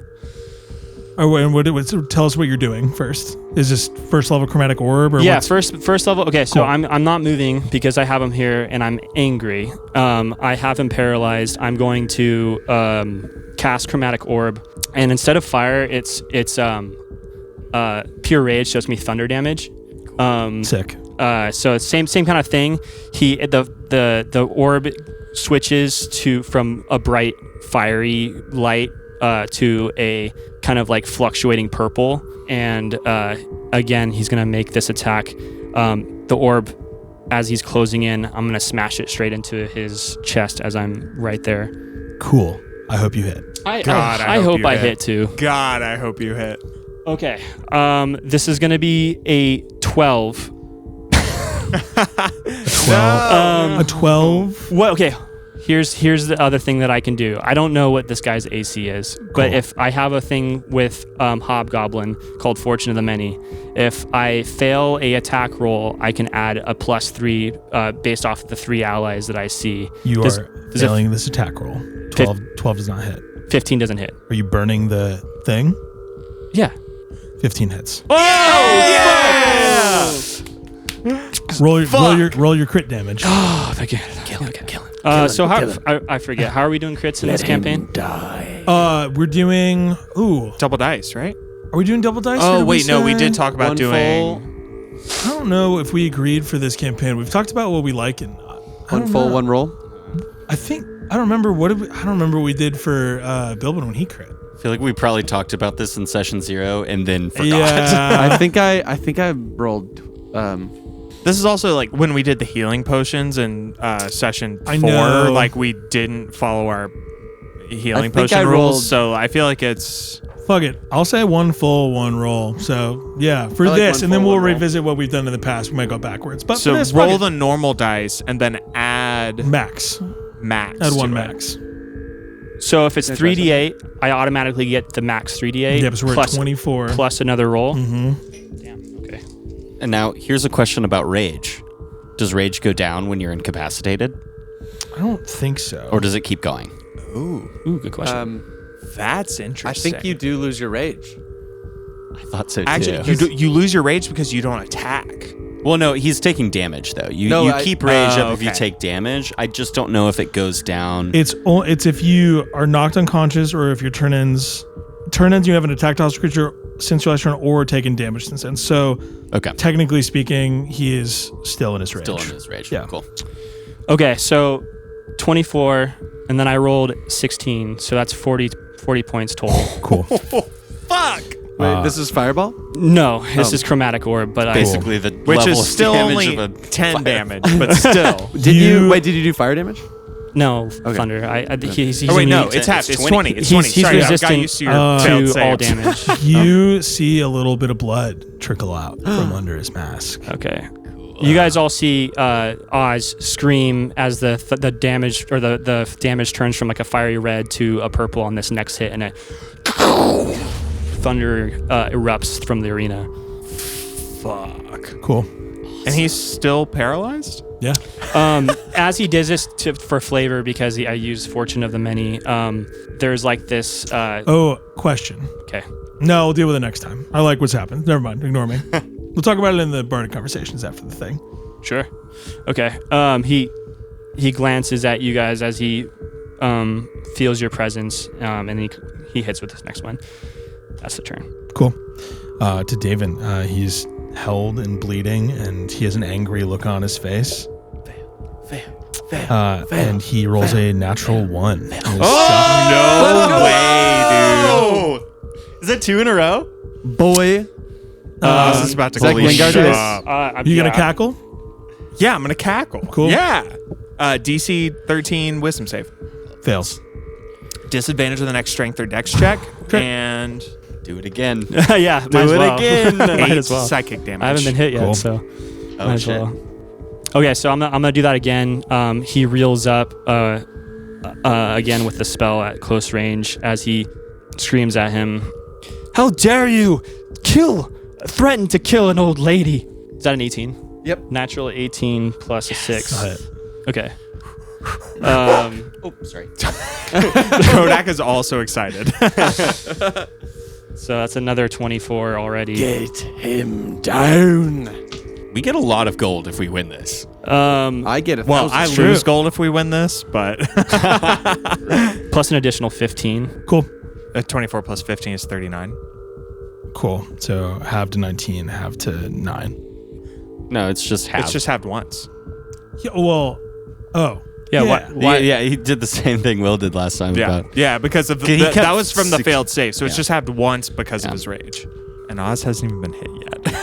So tell us what you're doing first. Is this first level chromatic orb or Yeah, what's- first level. Okay, so Cool. I'm not moving because I have him here and I'm angry. I have him paralyzed. I'm going to cast chromatic orb, and instead of fire, it's pure rage. So it's me thunder damage. Sick. So it's same kind of thing. The orb switches from a bright fiery light to a kind of like fluctuating purple. And again, he's going to make this attack. The orb, as he's closing in, I'm going to smash it straight into his chest as I'm right there. Cool. I hope you hit. I hope I hit too. God, I hope you hit. Okay. This is going to be a 12. A 12. What? Okay. Here's the other thing that I can do. I don't know what this guy's AC is, but if I have a thing with Hobgoblin called Fortune of the Many, if I fail a attack roll, I can add a +3 based off of the 3 allies that I see. You are failing this attack roll. 12 does not hit. 15 doesn't hit. Are you burning the thing? Yeah. 15 hits. Oh yeah! Roll your crit damage. Oh, if I can. Kill him. So I forget. How are we doing crits in this campaign? We're doing Double dice, right? Are we doing double dice? Oh wait, no, we did talk about doing. I don't know if we agreed for this campaign. We've talked about what we like and not. One full, one roll. I don't remember what we did for Bilbin when he crit. I feel like we probably talked about this in session 0 and then forgot. Yeah. I think I rolled. This is also like when we did the healing potions in session 4. I know. Like we didn't follow our healing think potion I rules, rolled- so I feel like it's. Fuck it. I'll say one full, one roll. So yeah, for I like this, one and then full, we'll one roll. revisit what we've done in the past. We might go backwards, but So for this, roll fuck the normal dice and then add it. max. max. Add to one it. max. So if it's 3d8, I automatically get the max 3d8. Yeah, so we're plus, at 24. plus another roll. Mm-hmm. Damn. Okay. And now here's a question about rage. Does rage go down when you're incapacitated, I don't think so. or does it keep going? Ooh, good question. That's I interesting. think you do lose your rage. I thought so too. Actually, you lose your rage because you don't attack. Well, no, he's taking damage though. You keep rage up if you take damage. I just don't know if it goes down. It's if you are knocked unconscious or if your turn-ins you have an attacked hostile creature since your last turn or taken damage since then. So Okay. technically speaking, he is still in his rage. Still in his rage. Yeah. Cool. Okay, so 24, and then I rolled 16, so that's 40 points total. Cool. Fuck. Wait, this is fireball? No, this is chromatic orb, but Basically, the Which level is of still damage only of a 10 damage, but still. Did you do fire damage? no thunder. He's Oh wait, no, immune. it's half. It's 20. 20. It's 20. He's Sorry, I got resistant used to your to failed to all saves. damage. You see a little bit of blood trickle out from under his mask. Okay. You guys all see Oz scream as the damage or the damage turns from like a fiery red to a purple on this next hit, and a thunder erupts from the arena. Fuck. Cool. And he's still paralyzed? Yeah. As he does this for flavor, because I use Fortune of the Many, there's like this. Question. Okay. No, we'll deal with it next time. I like what's happened. Never mind. Ignore me. We'll talk about it in the Bardic conversations after the thing. Sure. Okay. He glances at you guys as he feels your presence, and he hits with this next one. That's the turn. Cool. To David, he's held and bleeding, and he has an angry look on his face. Fail. And he rolls a natural 1. No way, dude. Is that 2 in a row? Boy. This is about to Zach go Lingard shit is- up. You gonna cackle? Yeah, I'm going to cackle. Cool. Yeah. DC 13 wisdom save. Fails. Disadvantage of the next strength or dex check. And Do it again. Yeah. Do it again. Might 8 as well. psychic damage. I haven't been hit yet, Cool. so Oh, might as shit. well. Okay, so I'm gonna do that again. He reels up again with the spell at close range as he screams at him. How dare you threaten to kill an old lady? Is that an 18? Yep. Natural 18 plus a 6. Go ahead. Okay. Oh, sorry. Kodak is also excited. So that's another 24 already. Get him down. We get a lot of gold if we win this. I get it. Well, I lose gold if we win this, but Plus an additional 15. Cool. 24 plus 15 is 39. Cool. So half to 19, half to 9. No, it's just half. It's just halved once. Yeah, well, oh. Yeah. Why? Yeah, he did the same thing Will did last time. Yeah, About, yeah, because of He kept that was from the six- failed save, so it's yeah. just happened once because of his rage. And Oz hasn't even been hit yet.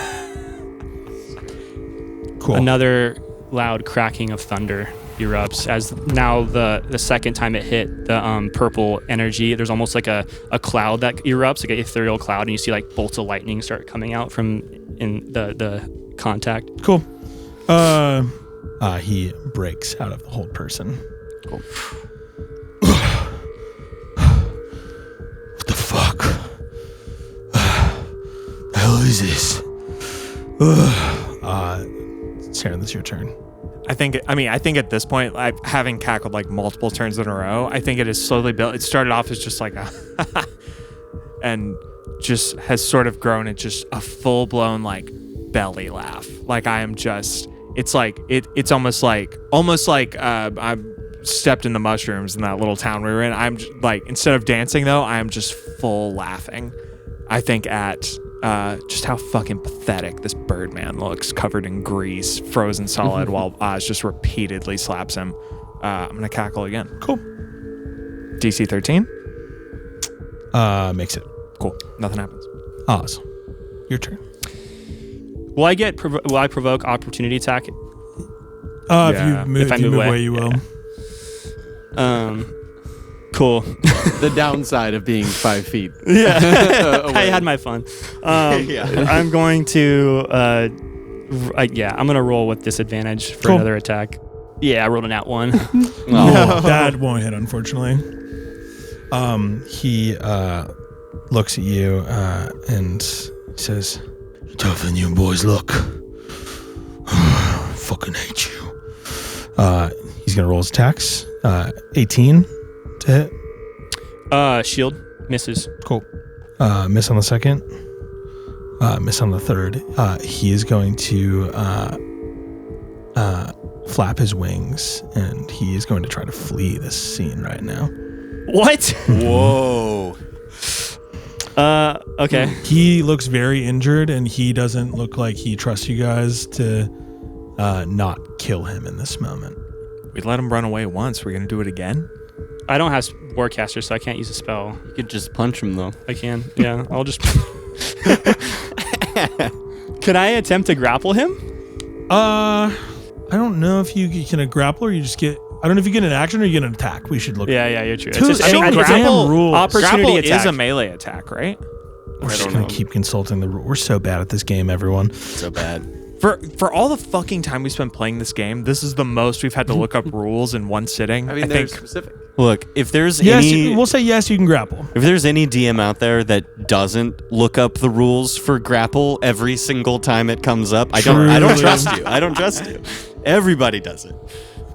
Cool. Another loud cracking of thunder erupts as now the second time it hit the purple energy. There's almost like a cloud that erupts, like an ethereal cloud, and you see like bolts of lightning start coming out from in the contact. Cool. He breaks out of the hold person. Cool. What the fuck? The hell is this? Saren, this is your turn. I think at this point, having cackled like multiple turns in a row, I think it has slowly built. It started off as just like a, and just has sort of grown into just a full blown like belly laugh. Like I am just, it's like it's almost like I'm stepped in the mushrooms in that little town we were in. I'm just, like, instead of dancing though, I am just full laughing. I think at just how fucking pathetic this Birdman looks, covered in grease, frozen solid, while Oz just repeatedly slaps him. I'm gonna cackle again. Cool. DC 13. Makes it. Cool. Nothing happens. Oz, your turn. Will I provoke opportunity attack? If you move, If I move away, you will. Cool. The downside of being 5 feet. Yeah. away. I had my fun. I'm going to I'm gonna roll with disadvantage for Cool. another attack. Yeah, I rolled a nat 1. That won't hit, unfortunately. He looks at you and says, "Tougher than you boys look. Fucking hate you." He's gonna roll his attacks. 18 to hit. Shield misses. Cool. Miss on the second. Miss on the third. He is going to flap his wings, and he is going to try to flee this scene right now. What? Whoa. Okay. He looks very injured, and he doesn't look like he trusts you guys to not kill him in this moment. We let him run away once. We're gonna do it again. I don't have Warcaster, so I can't use a spell. You could just punch him though. I can. Yeah, I'll just. Can I attempt to grapple him? I don't know if you can grapple or you just get. I don't know if you get an action or you get an attack. We should look. Yeah, you're true. Two- It's just, I think it's grapple rules. opportunity Grapple attack. is a melee attack, right? We're just gonna keep consulting the rule. We're so bad at this game, everyone. So bad. For all the fucking time we spent playing this game, this is the most we've had to look up rules in one sitting. I mean, they're specific. Look, if there's Yes, any, we'll say yes. You can grapple. if there's any DM out there that doesn't look up the rules for grapple every single time it comes up, I don't Truly. trust you. I don't trust you. Everybody does it.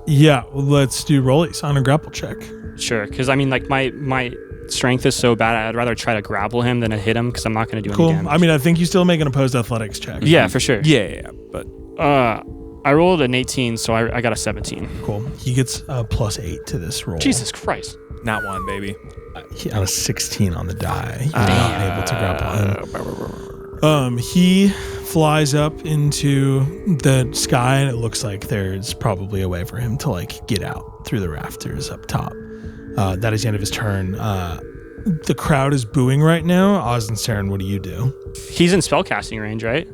Yeah, well, let's do rollies on a grapple check. Sure, because I mean, like my strength is so bad. I'd rather try to grapple him than to hit him because I'm not going to do Cool. any damage. I mean, I think you still make an opposed athletics check. yeah, for sure. Yeah, but I rolled an 18, so I got a 17. Cool. He gets a +8 to this roll. Jesus Christ. not one, baby. He, on a 16 on the die, you're not able to grapple him. He flies up into the sky, and it looks like there's probably a way for him to like get out through the rafters up top. That is the end of his turn. The crowd is booing right now. Oz and Saren, what do you do? He's in spellcasting range, right?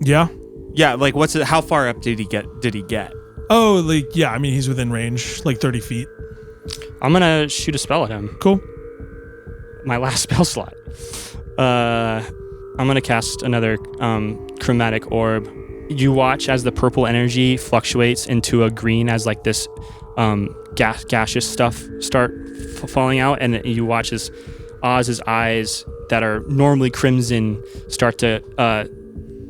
Yeah. Yeah, like what's it? How far up did he get? Oh, like yeah. I mean, he's within range, like 30 feet. I'm gonna shoot a spell at him. Cool. My last spell slot. I'm gonna cast another chromatic orb. You watch as the purple energy fluctuates into a green as like this gaseous stuff start falling out, and you watch as Oz's eyes that are normally crimson start to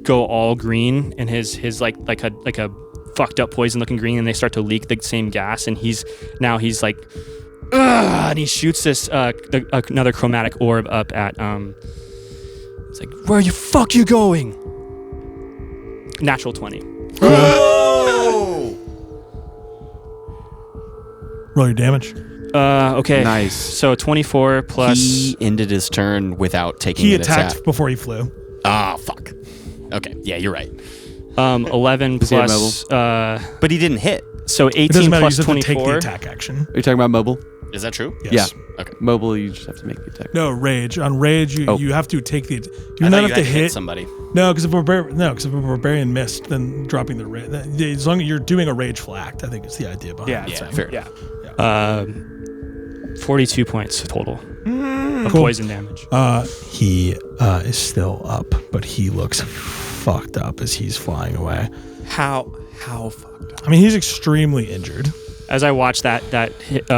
go all green, and his like a fucked up poison looking green, and they start to leak the same gas, and he's like ugh, and he shoots this another chromatic orb up at it's like, where you fuck you going? Natural 20. Roll your damage. Okay. Nice. So 24 plus. He ended his turn without taking He an attacked attack. before he flew. Ah, fuck. Okay, yeah, you're right. 11 Was he at plus. But he didn't hit, So It 18 doesn't matter. You plus just have to take the 24. attack action. Are you talking about mobile? Is that true? Yes. Yeah. Okay. Mobile, you just have to make the attack. No, rage. On rage, you have to take the. You I do thought not you have to had hit somebody. No, because if a barbarian missed, then dropping the rage. As long as you're doing a rageful act, I think is the idea behind Yeah, it. Yeah, So. fair. Yeah. 42 points total of Cool. poison damage. He is still up, but he looks fucked up as he's flying away. How fucked up? I mean, he's extremely injured. As I watch that hit,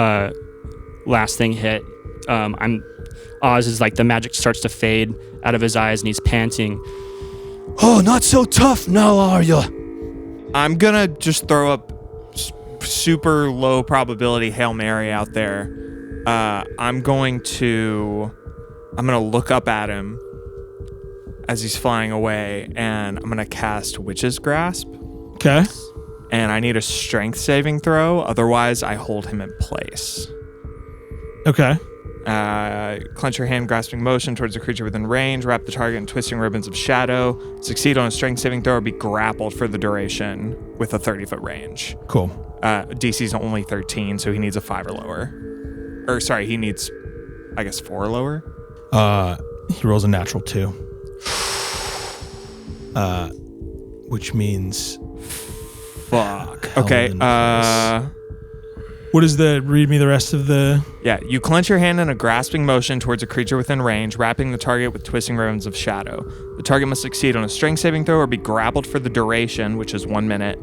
last thing hit, Oz is like the magic starts to fade out of his eyes and he's panting. Oh, not so tough now, are you? I'm gonna just throw up super low probability Hail Mary out there. I'm gonna look up at him as he's flying away, and I'm gonna cast Witch's Grasp. Okay. And I need a strength saving throw, otherwise I hold him in place. Okay. Clench your hand, grasping motion towards a creature within range. Wrap the target in twisting ribbons of shadow. Succeed on a strength saving throw or be grappled for the duration with a 30-foot range. Cool. DC's only 13, so he needs a 5 or lower. Or sorry, he needs, I guess, 4 or lower. He rolls a natural 2. Which means Fuck. held Okay. in place. What is read me the rest of the. Yeah, you clench your hand in a grasping motion towards a creature within range, wrapping the target with twisting ribbons of shadow. The target must succeed on a strength saving throw or be grappled for the duration, which is 1 minute.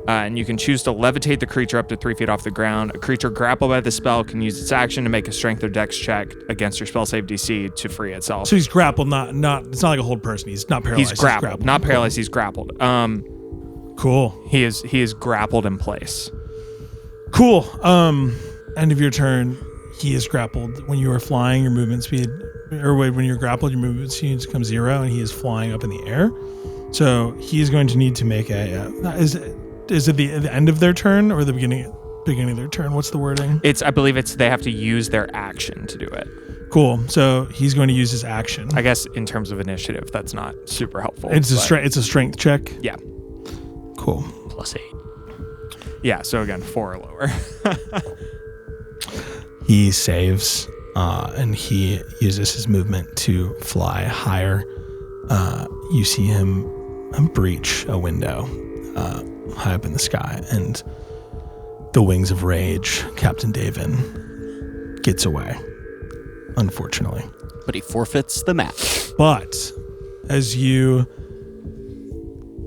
And you can choose to levitate the creature up to 3 feet off the ground. A creature grappled by the spell can use its action to make a strength or dex check against your spell save DC to free itself. So he's grappled, not. It's not like a hold person. He's not paralyzed. He's grappled, not paralyzed. He's grappled. Cool. He is grappled in place. Cool. End of your turn. He is grappled. When you are flying, your movement speed, when you're grappled, your movement speed becomes 0, and he is flying up in the air. So he is going to need to make a. Is it the end of their turn or the beginning of their turn? What's the wording? I believe they have to use their action to do it. Cool. So he's going to use his action. I guess in terms of initiative, that's not super helpful. It's a strength check. Yeah. Cool. +8. Yeah, so again, 4 or lower. He saves, and he uses his movement to fly higher. You see him breach a window high up in the sky, and the wings of rage, Captain Davin, gets away, unfortunately. But he forfeits the match. But as you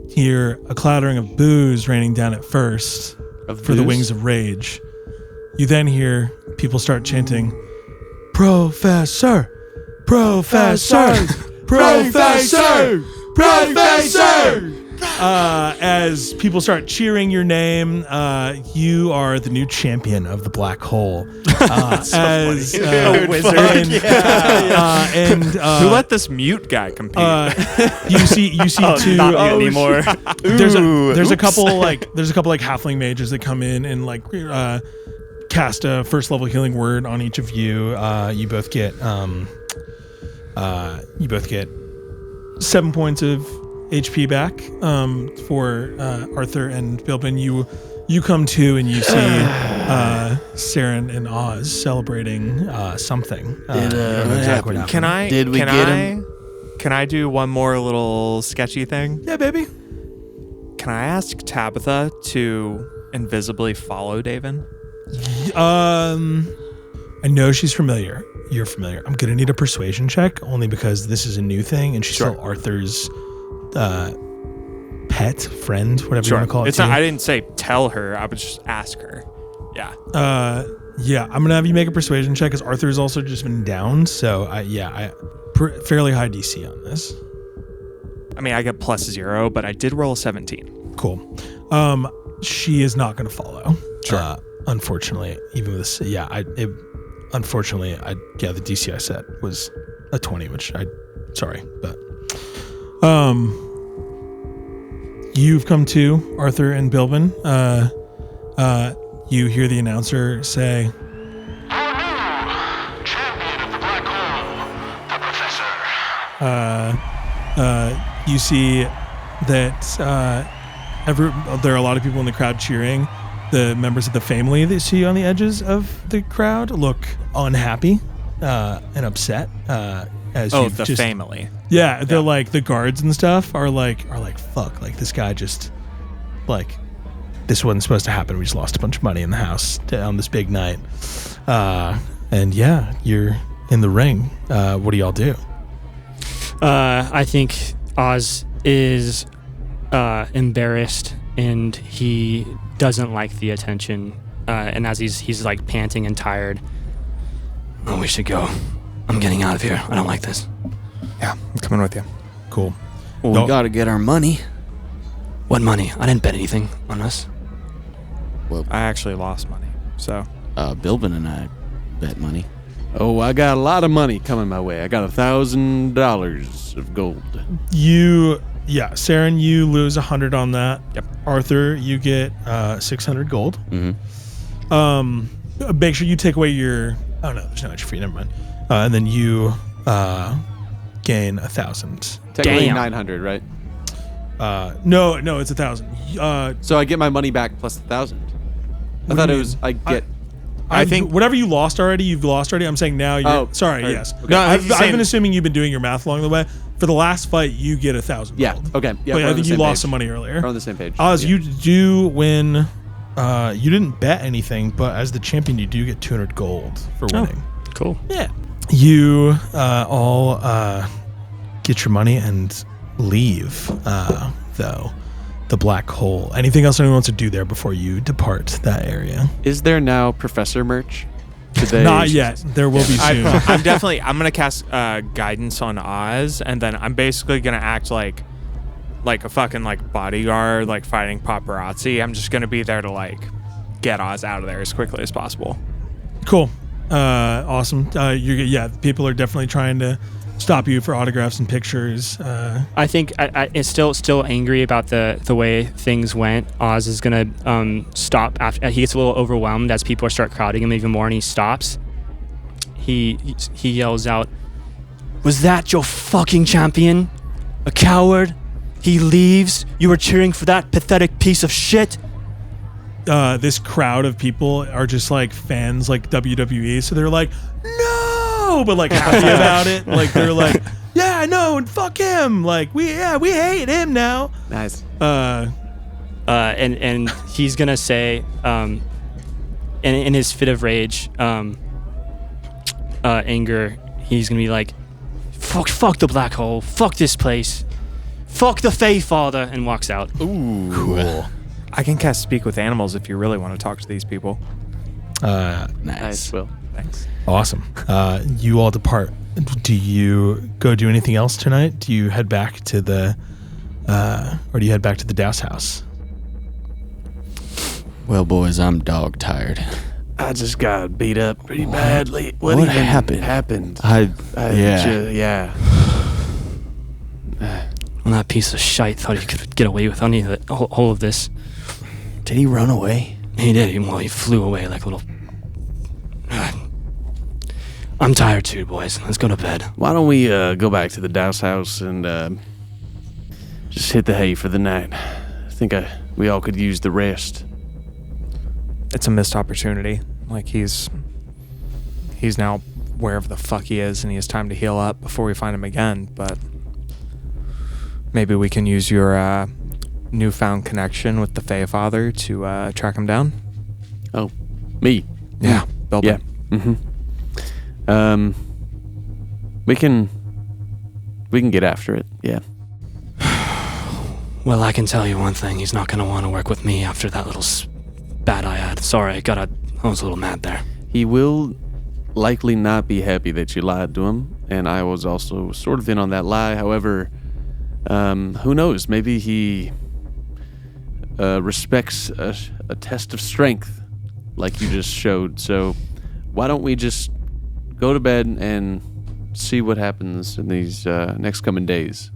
hear a clattering of boos raining down at first for the wings of rage, you then hear people start chanting, Professor! Professor! Professor! Professor! As people start cheering your name, you are the new champion of the black hole. As A wizard. Who let this mute guy compete? you see two. Not me anymore. There's a couple halfling mages that come in and cast a first level healing word on each of you. You both get 7 points of HP back for Arthur and Bilbin. You come to and you see Saren and Oz celebrating something. What happened? Can I do one more little sketchy thing? Yeah, baby. Can I ask Tabitha to invisibly follow Davin? I know she's familiar. You're familiar. I'm gonna need a persuasion check only because this is a new thing and she's still Arthur's pet, friend, whatever you want to call it. It's not, I didn't say tell her. I would just ask her. Yeah. Yeah. I'm gonna have you make a persuasion check because Arthur's also just been down. So fairly high DC on this. I mean, I get +0, but I did roll a 17. Cool. She is not gonna follow. Sure. Unfortunately, even with this, the DC I set was a 20, which but you've come to, Arthur and Bilbin. You hear the announcer say, Your new champion of the black hole, the professor. you see that there are a lot of people in the crowd cheering, the members of the family that you see on the edges of the crowd look unhappy and upset. As Oh, you've the just, family. Yeah, they're like the guards and stuff are like fuck, like this guy just like this wasn't supposed to happen. We just lost a bunch of money in the house on this big night. And yeah, you're in the ring. What do y'all do? I think Oz is embarrassed and he doesn't like the attention. And as he's like panting and tired, oh, we should go. I'm getting out of here. I don't like this. Yeah, I'm coming with you. Cool. Well, we got to get our money. What money? I didn't bet anything on us. I actually lost money, so. Bilbin and I bet money. Oh, I got a lot of money coming my way. I got $1,000 of gold. Saren, you lose 100 on that. Yep. Arthur, you get 600 gold. Mm-hmm. Make sure you take away your. Oh no, there's no extra fee. Never mind. And then you gain 1,000. Technically Damn. 900, right? No, it's 1,000. So I get my money back plus 1,000. I thought do it you was, mean? I get... I think whatever you lost already, you've lost already. I'm saying now you're. Oh, sorry, sorry. yes. Okay. No, I've he's saying- been assuming you've been doing your math along the way. For the last fight, you get 1,000 Yeah, gold. okay. Yeah, But we're I on think the you same lost page. some money earlier. We're on the same page. Oz, Yeah. you do win. You didn't bet anything, but as the champion, you do get 200 gold for winning. Cool. Yeah. You all get your money and leave, though, the black hole. Anything else anyone wants to do there before you depart that area? Is there now Professor merch? Today? Not yet. There will be soon. I'm going to cast guidance on Oz, and then I'm basically going to act like a fucking like bodyguard, like fighting paparazzi. I'm just going to be there to like get Oz out of there as quickly as possible. Cool. Awesome. People are definitely trying to stop you for autographs and pictures. I think I it's still angry about the way things went. Oz is gonna stop after he gets a little overwhelmed as people start crowding him even more, and he stops. He yells out, "Was that your fucking champion? A coward? He leaves. You were cheering for that pathetic piece of shit." This crowd of people are just like fans, like WWE, so they're like, no, but like happy about it. Like they're like, yeah, no, and fuck him. Like we hate him now. Nice. And he's gonna say, in his fit of rage, anger, he's gonna be like, fuck the black hole, fuck this place, fuck the Fae Father, and walks out. Ooh. Cool. I can cast Speak with Animals if you really want to talk to these people. Nice, Will. Thanks. Awesome. You all depart. Do you go do anything else tonight? Do you head back to the, or do you head back to the Douse house? Well, boys, I'm dog tired. I just got beat up pretty badly. What What even happened? I Yeah. Well, that piece of shite thought he could get away with any of the whole of this. Did he run away? He did. He flew away like a little. I'm tired too, boys. Let's go to bed. Why don't we go back to the Douse house and just hit the hay for the night? I think we all could use the rest. It's a missed opportunity. Like he's now wherever the fuck he is, and he has time to heal up before we find him again. But maybe we can use your newfound connection with the Fae Father to track him down. Oh, me? Yeah, Belbin. Yeah. Mm-hmm. We can get after it. Yeah. Well, I can tell you one thing. He's not going to want to work with me after that little spat I had. Sorry, I was a little mad there. He will likely not be happy that you lied to him, and I was also sort of in on that lie. However, who knows? Maybe he respects a test of strength like you just showed. So why don't we just go to bed and see what happens in these next coming days?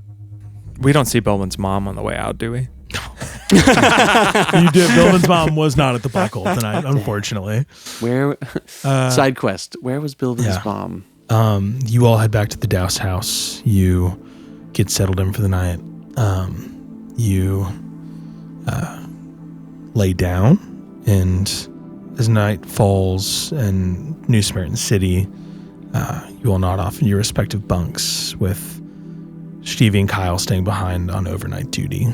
We don't see Belbin's mom on the way out, do we? You did. Bilbin's mom was not at the black hole tonight, unfortunately. Where? Side quest. Where was Bilbin's yeah. mom? You all head back to the Douse house. You get settled in for the night. You lay down, And as night falls in New Samaritan City, you all nod off in your respective bunks, with Stevie and Kyle staying behind on overnight duty.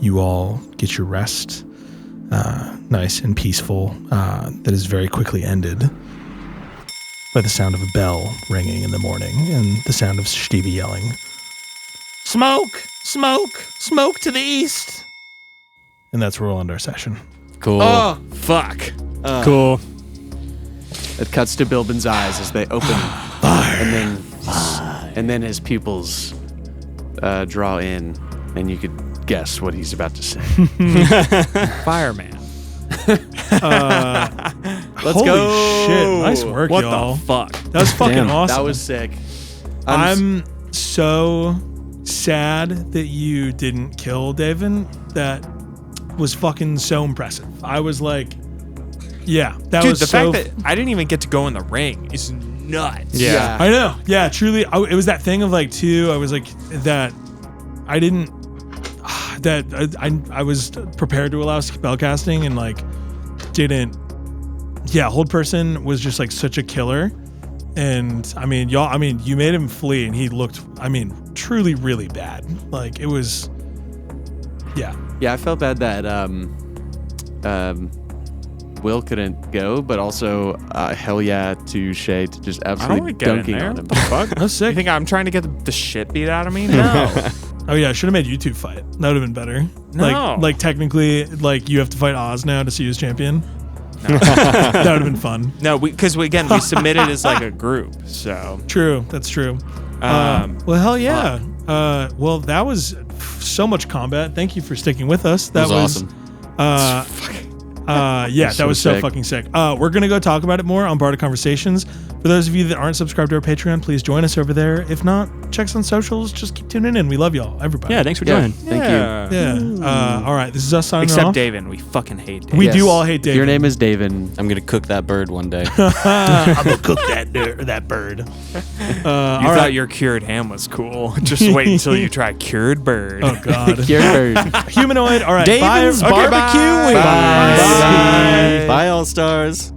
You all get your rest, nice and peaceful, that is very quickly ended by the sound of a bell ringing in the morning and the sound of Stevie yelling, "Smoke! Smoke! Smoke to the east!" And that's where we'll end our session. Cool. Oh, fuck. Cool. It cuts to Bilbin's eyes as they open, and then his pupils draw in, and you could guess what he's about to say. Fireman. Let's Holy go. shit. Nice work, What y'all. the fuck? That was fucking Damn. awesome. That was sick. I'm so sad that you didn't kill David. That was fucking so impressive. I was like, yeah, that Dude, was the so... fact that I didn't even get to go in the ring is nuts. Yeah. I know. Yeah, truly. It was that thing of like, too, I was like, that I didn't... That I was prepared to allow spell casting and like didn't... Yeah, Hold Person was just like such a killer. And I mean, y'all, you made him flee and he looked, truly really bad. Like it was, yeah. Yeah, I felt bad that Will couldn't go, but also hell yeah to Shay to just I don't absolutely want to get in dunking there. on him. What the fuck? That's You sick. think I'm trying to get the shit beat out of me? No. Oh yeah, I should have made you two fight. That would have been better. No. Like technically, like you have to fight Oz now to see who's champion. That would have been fun. No, because we submitted as like a group. So, True, that's true. Well, hell yeah. Well, that was so much combat. Thank you for sticking with us. That was awesome. Yeah, that so was so sick. fucking sick. We're gonna go talk about it more on Bardic Conversations. For those of you that aren't subscribed to our Patreon, please join us over there. If not, check us on socials. Just keep tuning in. We love y'all, everybody. Yeah, thanks for Yeah, joining. thank you. Yeah. All right. This is us signing except off. David, we fucking hate David. We Yes. do all hate David. Your name is David. I'm gonna cook that bird one day. I'm gonna cook that bird. You All thought right. your cured ham was cool. Just wait until you try cured bird. Oh God. Your bird. Humanoid. All right. David's bye. barbecue. Bye. Wings. Bye. Bye, all stars.